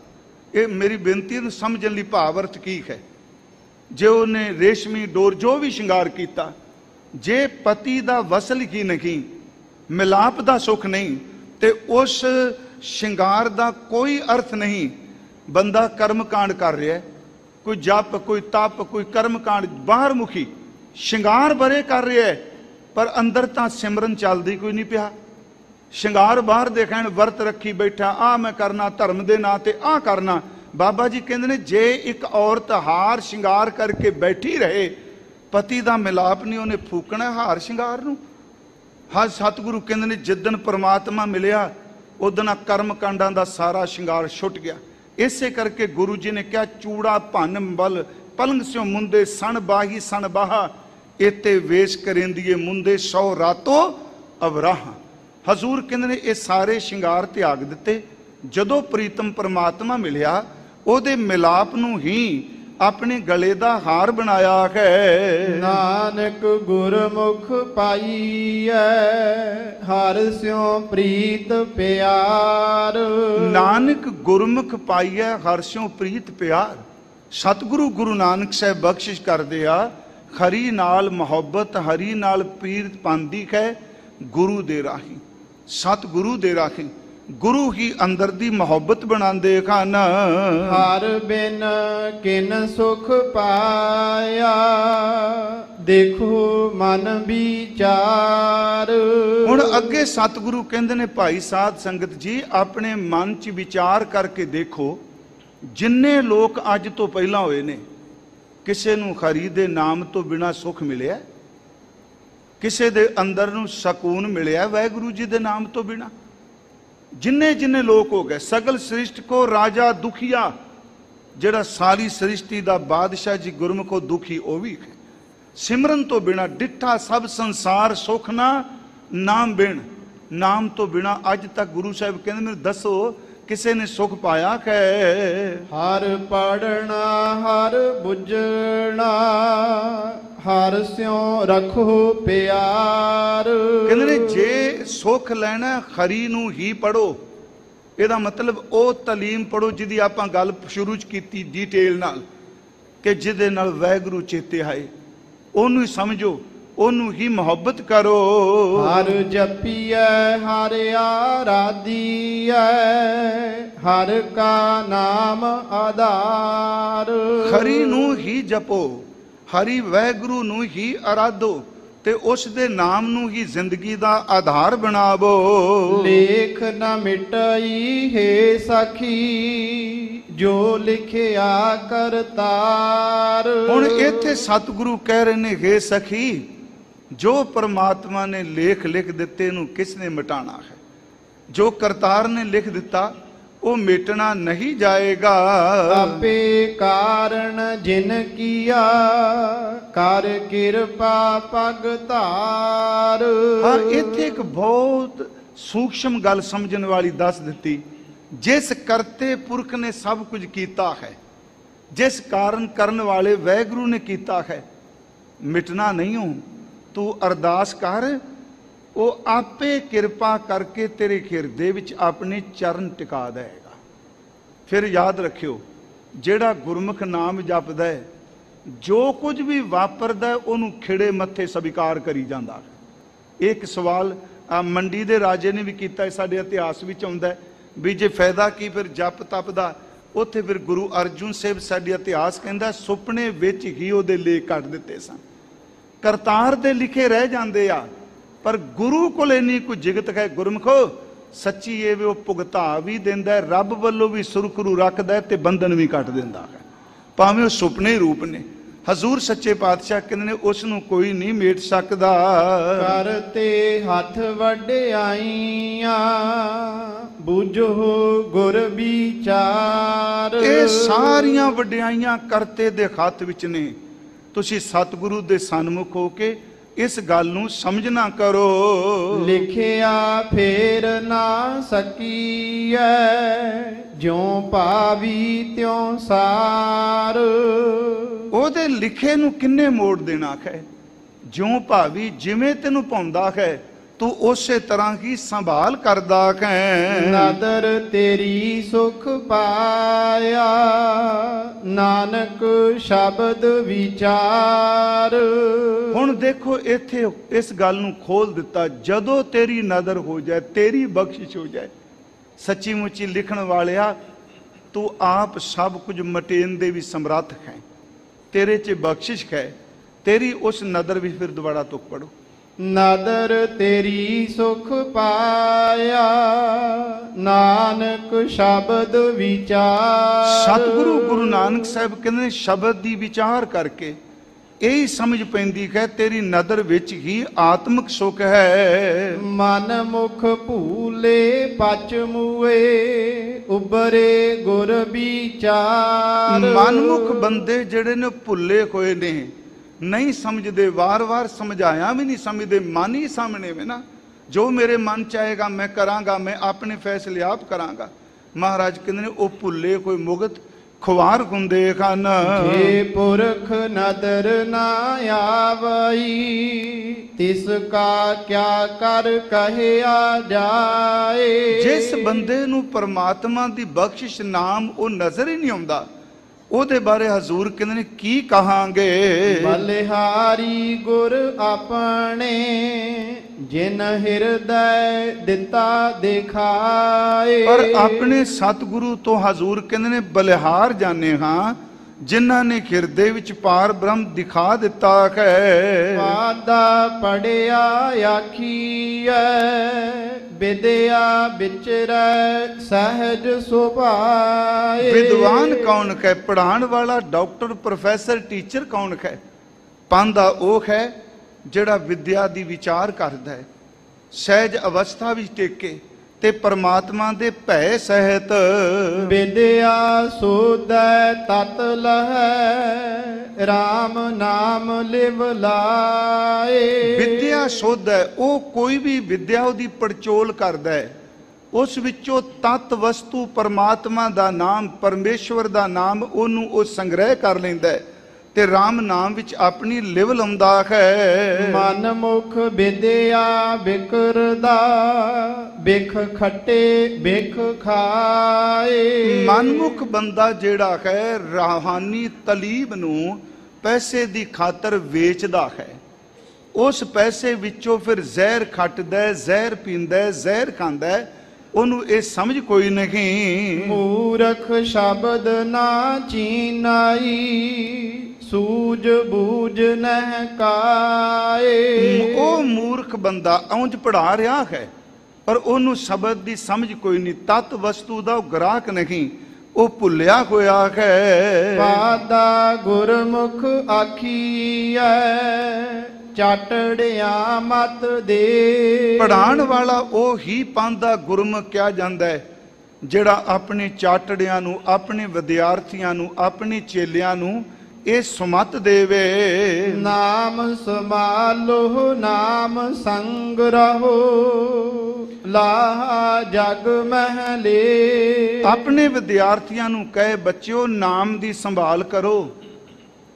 ये मेरी बेनती नूं समझण लई भाव अर्थ की है। जे उन्हें रेशमी डोर जो भी श्रृंगार किया, जे पति का वसल ही नहीं, मिलाप का सुख नहीं, तो उस श्रृंगार का कोई अर्थ नहीं। बंदा कर्म कांड कर रहा है, कोई जप कोई तप कोई कर्म कांड बाहर मुखी श्रृंगार बरे कर रहा है, पर अंदर तां सिमरन चलदी कोई नहीं पिया। श्रृंगार बाहर देखण वर्त रखी बैठा, आ मैं करना धर्म दे नां ते आ करना। बाबा जी कहंदे ने जे एक औरत हार श्रृंगार करके बैठी रहे, पति दा मिलाप नहीं उन्हें फूकना हार श्रृंगार नूं। हर सतगुरु कहंदे ने जिदन परमात्मा मिलिया उदन कर्म कांडां दा सारा श्रृंगार छुट गया। इसे करके गुरु जी ने क्या चूड़ा भन बल पलंग स्यों मुंदे सन बाही सन बाहा, एते वेश करेंदिए मुंदे सौ रातो अवराह। हजूर कहंदे ने ये सारे श्रृंगार त्याग दिते। जदों प्रीतम परमात्मा मिलिया ओदे मिलाप नूं ही अपने गले दा हार बनाया है। नानक गुरमुख पाईऐ हर स्यों प्रीत प्यार। नानक गुरमुख पाईऐ हर स्यों प्रीत प्यार। सतगुरु गुरु नानक साहब बख्शिश करदे आ, हरी नाल मुहब्बत हरी नाल प्रीत पांदी है गुरु दे राही। सतगुरु दे राही गुरु ही अंदर दी मोहब्बत बनांदे खान। हर बिन किन सुख पाया देखो मन विचार। हुण अगे सतगुरु कहंदे ने भाई साध संगत जी अपने मन च विचार करके देखो, जिन्ने लोग अज तो पहला होए ने किसे नूं हरि दे नाम तो बिना सुख मिलिया? ਕਿਸੇ ਦੇ ਅੰਦਰ ਨੂੰ ਸਕੂਨ ਮਿਲਿਆ ਵਾਹਿਗੁਰੂ ਜੀ ਦੇ ਨਾਮ ਤੋਂ ਬਿਨਾ। ਜਿੰਨੇ ਜਿੰਨੇ ਲੋਕ ਹੋ ਗਏ, ਸਗਲ ਸ੍ਰਿਸ਼ਟ ਕੋ ਰਾਜਾ ਦੁਖੀਆ, ਜਿਹੜਾ ਸਾਰੀ ਸ੍ਰਿਸ਼ਟੀ ਦਾ ਬਾਦਸ਼ਾਹ ਜੀ ਗੁਰਮੁਖੋ ਦੁਖੀ ਉਹ ਵੀ ਹੈ। ਸਿਮਰਨ ਤੋਂ ਬਿਨਾ ਡਿੱਠਾ ਸਭ ਸੰਸਾਰ ਸੁਖ ਨਾ ਨਾਮ ਬਿਨ। ਨਾਮ ਤੋਂ ਬਿਨਾ ਅੱਜ ਤੱਕ ਗੁਰੂ ਸਾਹਿਬ ਕਹਿੰਦੇ ਮੈਨੂੰ ਦੱਸੋ ਕਿਸੇ ਨੇ ਸੁਖ ਪਾਇਆ ਹੈ? ਹਰ ਪੜਨਾ ਹਰ ਬੁੱਝਣਾ ਹਰ ਸਿਉ ਰੱਖੋ ਪਿਆਰ। ਕਹਿੰਦੇ ਨੇ ਜੇ ਸੁਖ ਲੈਣਾ ਖਰੀ ਨੂੰ ਹੀ ਪੜੋ। ਇਹਦਾ ਮਤਲਬ ਉਹ ਤਾਲੀਮ ਪੜੋ ਜਿਹਦੀ ਆਪਾਂ ਗੱਲ ਸ਼ੁਰੂ ਚ ਕੀਤੀ ਡਿਟੇਲ ਨਾਲ, ਕਿ ਜਿਹਦੇ ਨਾਲ ਵਾਹਿਗੁਰੂ ਚੇਤੇ ਆਏ, ਉਹਨੂੰ ਹੀ ਸਮਝੋ, ਉਹਨੂੰ ਹੀ ਮੁਹੱਬਤ ਕਰੋ। ਹਰ ਜਪੀਐ ਹਰ ਆਰਾਧੀਐ ਹਰ ਕਾ ਨਾਮ ਆਧਾਰ। ਖਰੀ ਨੂੰ ਹੀ ਜਪੋ, ਹਰੀ ਵਾਹਿਗੁਰੂ ਨੂੰ ਹੀ ਆਰਾਧੋ ਤੇ ਉਸ ਦੇ ਨਾਮ ਨੂੰ ਹੀ ਜ਼ਿੰਦਗੀ ਦਾ ਆਧਾਰ ਬਣਾਵੋ। ਲੇਖ ਨਾ ਮਿਟਾਈ ਹੈ ਸਾਖੀ ਜੋ ਲਿਖਿਆ ਕਰਤਾਰ। ਹੁਣ ਇੱਥੇ ਸਤਿਗੁਰੂ ਕਹਿ ਰਹੇ ਨੇ ਹੈ ਸਖੀ, ਜੋ ਪਰਮਾਤਮਾ ਨੇ ਲੇਖ ਲਿਖ ਦਿੱਤੇ ਨੂੰ ਕਿਸ ਨੇ ਮਿਟਾਣਾ ਹੈ? ਜੋ ਕਰਤਾਰ ਨੇ ਲਿਖ ਦਿੱਤਾ ਉਹ ਮਿਟਣਾ ਨਹੀਂ ਜਾਏਗਾ। ਆਪੇ ਕਾਰਨ ਜਿਨ ਕੀਆ ਕਰ ਕਿਰਪਾ ਪਗ ਧਾਰ। ਹਾਂ, ਇੱਥੇ ਇੱਕ ਬਹੁਤ ਸੂਖਸ਼ਮ ਗੱਲ ਸਮਝਣ ਵਾਲੀ ਦੱਸ ਦਿੱਤੀ। ਜਿਸ ਕਰਤੇ ਪੁਰਖ ਨੇ ਸਭ ਕੁਝ ਕੀਤਾ ਹੈ, ਜਿਸ ਕਾਰਨ ਕਰਨ ਵਾਲੇ ਵਾਹਿਗੁਰੂ ਨੇ ਕੀਤਾ ਹੈ, ਮਿਟਣਾ ਨਹੀਂ ਹੋ। ਤੂੰ ਅਰਦਾਸ ਕਰ, ਉਹ ਆਪੇ ਕਿਰਪਾ ਕਰਕੇ ਤੇਰੇ ਹਿਰਦੇ ਵਿੱਚ ਆਪਣੇ ਚਰਨ ਟਿਕਾ ਦੇਗਾ। ਫਿਰ ਯਾਦ ਰੱਖਿਓ, ਜਿਹੜਾ ਗੁਰਮੁਖ ਨਾਮ ਜਪਦਾ ਹੈ, ਜੋ ਕੁਝ ਵੀ ਵਾਪਰਦਾ ਉਹਨੂੰ ਖਿੜੇ ਮੱਥੇ ਸਵੀਕਾਰ ਕਰੀ ਜਾਂਦਾ। ਇੱਕ ਸਵਾਲ ਮੰਡੀ ਦੇ ਰਾਜੇ ਨੇ ਵੀ ਕੀਤਾ, ਸਾਡੇ ਇਤਿਹਾਸ ਵਿੱਚ ਆਉਂਦਾ ਵੀ ਜੇ ਫਾਇਦਾ ਕੀ ਫਿਰ ਜਪ ਤਪ ਦਾ। ਉੱਥੇ ਫਿਰ ਗੁਰੂ ਅਰਜੁਨ ਸਾਹਿਬ, ਸਾਡੇ ਇਤਿਹਾਸ ਕਹਿੰਦਾ, ਸੁਪਨੇ ਵਿੱਚ ਹੀ ਉਹਦੇ ਲੇਖ ਕੱਢ ਦਿੱਤੇ ਸਨ। ਕਰਤਾਰ ਦੇ ਲਿਖੇ ਰਹਿ ਜਾਂਦੇ ਆ, ਪਰ ਗੁਰੂ ਕੋਲ ਇੰਨੀ ਕੋਈ ਜਿਗਤ ਹੈ। ਗੁਰਮੁਖੋ ਸੱਚੀ ਇਹ ਵੀ ਉਹ ਭੁਗਤਾ ਵੀ ਦਿੰਦਾ, ਰੱਬ ਵੱਲੋਂ ਵੀ ਸੁਰਖਰੂ ਰੱਖਦਾ ਤੇ ਬੰਧਨ ਵੀ ਕੱਟ ਦਿੰਦਾ ਹੈ, ਭਾਵੇਂ ਉਹ ਸੁਪਨੇ ਰੂਪ ਨੇ। ਹਜ਼ੂਰ ਸੱਚੇ ਪਾਤਸ਼ਾਹ ਕਹਿੰਦੇ ਨੇ ਉਸ ਨੂੰ ਕੋਈ ਨਹੀਂ ਮੇਟ ਸਕਦਾ। ਕਰਤੇ ਹੱਥ ਵਡਿਆਈਆਂ ਬੁਝੋ ਗੁਰ ਵਿਚਾਰ। ਇਹ ਸਾਰੀਆਂ ਵਡਿਆਈਆਂ ਕਰਤੇ ਦੇ ਹੱਥ ਵਿੱਚ ਨੇ। ਤੁਸੀਂ ਸਤਿਗੁਰੂ ਦੇ ਸਨਮੁਖ ਹੋ ਕੇ ਇਸ ਗੱਲ ਨੂੰ ਸਮਝਣਾ ਕਰੋ। ਲਿਖਿਆ ਫੇਰ ਨਾ ਸਕੀਐ ਜਿਉ ਭਾਵੀ ਤਿਉ ਸਾਰ। ਉਹਦੇ ਲਿਖੇ ਨੂੰ ਕਿੰਨੇ ਮੋੜ ਦੇਣਾ ਹੈ? ਜਿਉ ਭਾਵੀ, ਜਿਵੇਂ ਤੈਨੂੰ ਪਾਉਂਦਾ ਹੈ ਤੂੰ ਉਸੇ ਤਰ੍ਹਾਂ ਹੀ ਸੰਭਾਲ ਕਰਦਾ ਹੈ। ਨਦਰ ਤੇਰੀ ਸੁਖ ਪਾਇਆ ਨਾਨਕ ਸ਼ਬਦ ਵਿਚਾਰ। ਹੁਣ ਦੇਖੋ ਇੱਥੇ ਇਸ ਗੱਲ ਨੂੰ ਖੋਲ ਦਿੱਤਾ, ਜਦੋਂ ਤੇਰੀ ਨਦਰ ਹੋ ਜਾਏ, ਤੇਰੀ ਬਖਸ਼ਿਸ਼ ਹੋ ਜਾਏ। ਸੱਚੀ ਮੁੱਚੀ ਲਿਖਣ ਵਾਲਿਆ, ਤੂੰ ਆਪ ਸਭ ਕੁਝ ਮਟੇਨ ਦੇ ਵੀ ਸਮਰੱਥ ਹੈ, ਤੇਰੇ 'ਚ ਬਖਸ਼ਿਸ਼ ਹੈ। ਤੇਰੀ ਉਸ ਨਦਰ ਵੀ ਫਿਰ ਦੁਬਾਰਾ ਤੁਕ ਪੜੋ। ਨਦਰ ਤੇਰੀ ਸੁਖ ਪਾਇਆ ਨਾਨਕ ਸ਼ਬਦ ਵਿਚਾਰ। ਸਤਿਗੁਰੂ ਗੁਰੂ ਨਾਨਕ ਸਾਹਿਬ ਕਹਿੰਦੇ ਨੇ ਸ਼ਬਦ ਦੀ ਵਿਚਾਰ ਕਰਕੇ ਇਹੀ ਸਮਝ ਪੈਂਦੀ ਹੈ ਤੇਰੀ ਨਦਰ ਵਿੱਚ ਹੀ ਆਤਮਿਕ ਸੁਖ ਹੈ। ਮਨ ਮੁਖ ਭੂਲੇ ਪਚ ਮੂਏ ਉਬਰੇ ਗੁਰ ਵਿਚਾਰ। ਮਨਮੁਖ ਬੰਦੇ ਜਿਹੜੇ ਨੇ ਭੁੱਲੇ ਹੋਏ ਨੇ, ਨਹੀਂ ਸਮਝਦੇ, ਵਾਰ-ਵਾਰ ਸਮਝਾਇਆ ਵੀ ਨਹੀਂ ਸਮਝਦੇ, ਮਨ ਹੀ ਸਾਹਮਣੇ ਵੇ ਨਾ। ਜੋ ਮੇਰੇ ਮਨ ਚ ਆਏਗਾ ਮੈਂ ਕਰਾਂਗਾ, ਮੈਂ ਆਪਣੇ ਫੈਸਲੇ ਆਪ ਕਰਾਂਗਾ। ਮਹਾਰਾਜ ਕਹਿੰਦੇ ਨੇ ਉਹ ਭੁੱਲੇ ਕੋਈ ਮੁਗਤ ਖੁਆਰ ਹੁੰਦੇ ਹਨ। ਜੇ ਪੁਰਖ ਨਦਰ ਨਾ ਆਵਈ ਤਿਸ ਕਾ ਕਿਆ ਕਰ ਕਹਿਆ ਜਾਏ। ਜਿਸ ਬੰਦੇ ਨੂੰ ਪਰਮਾਤਮਾ ਦੀ ਬਖਸ਼ਿਸ਼ ਨਾਮ ਉਹ ਨਜ਼ਰ ਹੀ ਨਹੀਂ ਆਉਂਦਾ, ਉਹਦੇ ਬਾਰੇ ਹਜ਼ੂਰ ਕਹਿੰਦੇ ਨੇ ਕੀ ਕਹਾਂਗੇ। ਬਲਿਹਾਰੀ ਗੁਰ ਆਪਣੇ ਜਿਨ ਹਿਰਦੈ ਦਿੱਤਾ ਦਿਖਾਏ। ਪਰ ਆਪਣੇ ਸਤਿਗੁਰੂ ਤੋਂ ਹਜ਼ੂਰ ਕਹਿੰਦੇ ਨੇ ਬਲਿਹਾਰ ਜਾਣੇ ਹਾਂ ਜਿਨ੍ਹਾਂ ਨੇ ਹਿਰਦੇ ਵਿੱਚ ਪਾਰ ਬ੍ਰਹਮ ਦਿਖਾ ਦਿੱਤਾ ਹੈ। ਪਾਦਾ ਪੜਿਆ ਆਖੀਐ ਵਿਦਿਆ ਵਿਚਰੈ ਸਹਿਜ ਸੁਭਾਏ। ਵਿਦਵਾਨ ਕੌਣ ਹੈ? ਪੜ੍ਹਾਉਣ ਵਾਲਾ ਡਾਕਟਰ ਪ੍ਰੋਫੈਸਰ ਟੀਚਰ ਕੌਣ ਹੈ? ਪਾਂਦਾ ਉਹ ਹੈ ਜਿਹੜਾ ਵਿਦਿਆ ਦੀ ਵਿਚਾਰ ਕਰਦਾ ਹੈ, ਸਹਿਜ ਅਵਸਥਾ ਵਿੱਚ ਟੇਕੇ ਤੇ ਪਰਮਾਤਮਾ ਦੇ ਭੈ ਸਹਿਤ ਵਿਦਿਆ ਸੋਧੈ ਤਤ ਲਹੈ RAM ਨਾਮ ਲਿਵ ਲਾਏ। ਵਿਦਿਆ ਸੋਧੈ, ਉਹ ਕੋਈ ਵੀ ਵਿਦਿਆ ਉਹਦੀ ਪੜਚੋਲ ਕਰਦਾ ਹੈ, ਉਸ ਵਿੱਚੋਂ ਤਤ ਵਸਤੂ ਪਰਮਾਤਮਾ ਦਾ ਨਾਮ, ਪਰਮੇਸ਼ਵਰ ਦਾ ਨਾਮ ਉਹਨੂੰ ਉਹ ਸੰਗ੍ਰਹਿ ਕਰ ਲੈਂਦਾ ਹੈ ਤੇ RAM ਨਾਮ ਵਿੱਚ ਆਪਣੀ ਲਿਵ ਲਾਉਂਦਾ ਹੈ। ਮਨ ਮੁਖ ਵਿਦਿਆ ਵਿਕਰਦਾ ਬਿਖ ਖੱਟੇ ਬਿਖ ਖਾਏ। ਮਨਮੁਖ ਬੰਦਾ ਜਿਹੜਾ ਹੈ ਰੂਹਾਨੀ ਤਲੀਬ ਨੂੰ ਪੈਸੇ ਦੀ ਖਾਤਰ ਵੇਚਦਾ ਹੈ, ਉਸ ਪੈਸੇ ਵਿੱਚੋਂ ਫਿਰ ਜ਼ਹਿਰ ਖੱਟਦਾ, ਜ਼ਹਿਰ ਪੀਂਦਾ, ਜ਼ਹਿਰ ਖਾਂਦਾ, ਉਹਨੂੰ ਇਹ ਸਮਝ ਕੋਈ ਨਹੀਂ। ਮੂਰਖ ਸ਼ਬਦ ਨਾ ਚੀਨਾਈ ਸੂਝ ਬੂਝ ਨਹਿ ਕਾਏ। ਉਹ ਮੂਰਖ ਬੰਦਾ ਉਂਝ ਪੜਾ ਰਿਹਾ ਹੈ ਪਰ ਉਹਨੂੰ ਸ਼ਬਦ ਦੀ ਸਮਝ ਕੋਈ ਨਹੀਂ, ਤਤ ਵਸਤੂ ਦਾ ਉਹ ਗ੍ਰਾਹਕ ਨਹੀਂ, ਉਹ ਭੁੱਲਿਆ ਹੋਇਆ ਹੈ। ਪਾਦਾ ਗੁਰਮੁਖ ਆਖੀਐ ਚਾਟੜਿਆ ਮਤ ਦੇ। ਪੜਾਉਣ ਵਾਲਾ ਉਹ ਹੀ ਪਾਂਦਾ ਗੁਰਮੁਖ ਕਿਹਾ ਜਾਂਦਾ ਹੈ, ਜਿਹੜਾ ਆਪਣੇ ਚਾਟੜਿਆਂ ਨੂੰ, ਆਪਣੇ ਵਿਦਿਆਰਥੀਆਂ ਨੂੰ, ਆਪਣੇ ਚੇਲਿਆਂ ਨੂੰ ਇਹ ਸੁਮਤ ਦੇਵੇ। ਨਾਮ ਸਮਾਲੋ ਨਾਮ ਸੰਗ ਰਹੋ ਲਾਹਾ ਜਗ ਮਹਲੇ। ਆਪਣੇ ਵਿਦਿਆਰਥੀਆਂ ਨੂੰ ਕਹੇ, ਬੱਚਿਓ ਨਾਮ ਦੀ ਸੰਭਾਲ ਕਰੋ,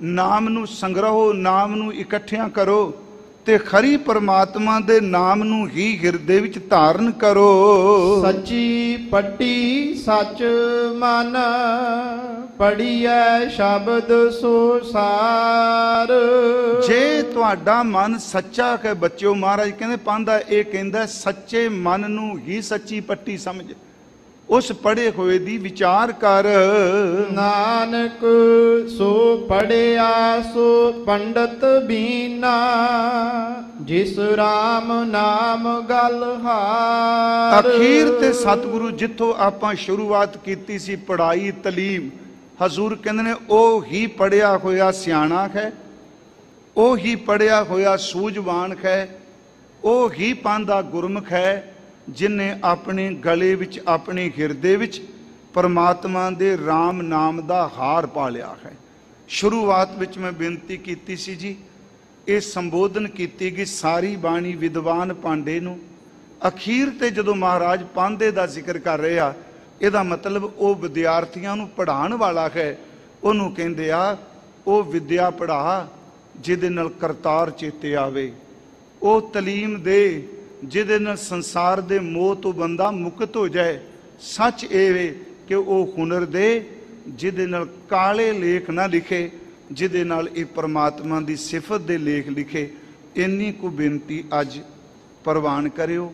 ਨਾਮ ਨੂੰ ਸੰਗ੍ਰਹੋ, ਨਾਮ ਨੂੰ ਇਕੱਠਿਆਂ ਕਰੋ ਤੇ ਖਰੀ ਪਰਮਾਤਮਾ ਦੇ ਨਾਮ ਨੂੰ ਹੀ ਹਿਰਦੇ ਵਿੱਚ ਧਾਰਨ ਕਰੋ। ਸੱਚੀ ਪੱਟੀ ਸੱਚ ਮਨ ਪੜੀਐ ਸ਼ਬਦ ਸੋ ਸਾਰ। ਜੇ ਤੁਹਾਡਾ ਮਨ ਸੱਚਾ ਹੈ ਬੱਚਿਓ, ਮਹਾਰਾਜ ਕਹਿੰਦੇ ਪਾਂਦਾ ਇਹ ਕਹਿੰਦਾ ਸੱਚੇ ਮਨ ਨੂੰ ਹੀ ਸੱਚੀ ਪੱਟੀ ਸਮਝ, ਉਸ ਪੜ੍ਹੇ ਹੋਏ ਦੀ ਵਿਚਾਰ ਕਰ। ਨਾਨਕ ਸੋ ਪੜਿਆ ਸੋ ਪੰਡਤ ਬੀਨਾ ਜਿਸ RAM ਨਾਮ ਗਲ ਹਾਰ। ਅਖੀਰ ਤੇ ਸਤਿਗੁਰੂ ਜਿੱਥੋਂ ਆਪਾਂ ਸ਼ੁਰੂਆਤ ਕੀਤੀ ਸੀ ਪੜ੍ਹਾਈ ਤਲੀਮ, ਹਜ਼ੂਰ ਕਹਿੰਦੇ ਨੇ ਉਹ ਹੀ ਪੜ੍ਹਿਆ ਹੋਇਆ ਸਿਆਣਾ ਹੈ, ਉਹ ਹੀ ਪੜ੍ਹਿਆ ਹੋਇਆ ਸੂਝਵਾਨ ਹੈ, ਉਹ ਹੀ ਪਾਂਦਾ ਗੁਰਮੁਖ ਹੈ ਜਿਨੇ ਆਪਣੇ ਗਲੇ ਵਿੱਚ, ਆਪਣੇ ਹਿਰਦੇ ਵਿੱਚ ਪਰਮਾਤਮਾ ਦੇ RAM ਨਾਮ ਦਾ ਹਾਰ ਪਾ ਲਿਆ ਹੈ। ਸ਼ੁਰੂਆਤ ਵਿੱਚ ਮੈਂ ਬੇਨਤੀ ਕੀਤੀ ਸੀ ਜੀ, ਇਹ ਸੰਬੋਧਨ ਕੀਤੀ ਗਈ ਸਾਰੀ ਬਾਣੀ ਵਿਦਵਾਨ ਪਾਂਡੇ ਨੂੰ। ਅਖੀਰ ਤੇ ਜਦੋਂ ਮਹਾਰਾਜ ਪਾਂਦੇ ਦਾ ਜ਼ਿਕਰ ਕਰ ਰਹੇ ਆ, ਇਹਦਾ ਮਤਲਬ ਉਹ ਵਿਦਿਆਰਥੀਆਂ ਨੂੰ ਪੜ੍ਹਾਉਣ ਵਾਲਾ ਹੈ, ਉਹਨੂੰ ਕਹਿੰਦੇ ਆ ਉਹ ਵਿਦਿਆ ਪੜ੍ਹਾ ਜਿਹਦੇ ਨਾਲ ਕਰਤਾਰ ਚੇਤੇ ਆਵੇ, ਉਹ ਤਲੀਮ ਦੇ ਜਿਹਦੇ ਨਾਲ ਸੰਸਾਰ ਦੇ ਮੋਹ ਤੋਂ ਬੰਦਾ ਮੁਕਤ ਹੋ ਜਾਏ। ਸੱਚ ਇਹ ਵੇ ਕਿ ਉਹ ਹੁਨਰ ਦੇ ਜਿਹਦੇ ਨਾਲ ਕਾਲੇ ਲੇਖ ਨਾ ਲਿਖੇ, ਜਿਹਦੇ ਨਾਲ ਇਹ ਪਰਮਾਤਮਾ ਦੀ ਸਿਫਤ ਦੇ ਲੇਖ ਲਿਖੇ। ਇੰਨੀ ਕੁ ਬੇਨਤੀ ਅੱਜ ਪ੍ਰਵਾਨ ਕਰਿਓ।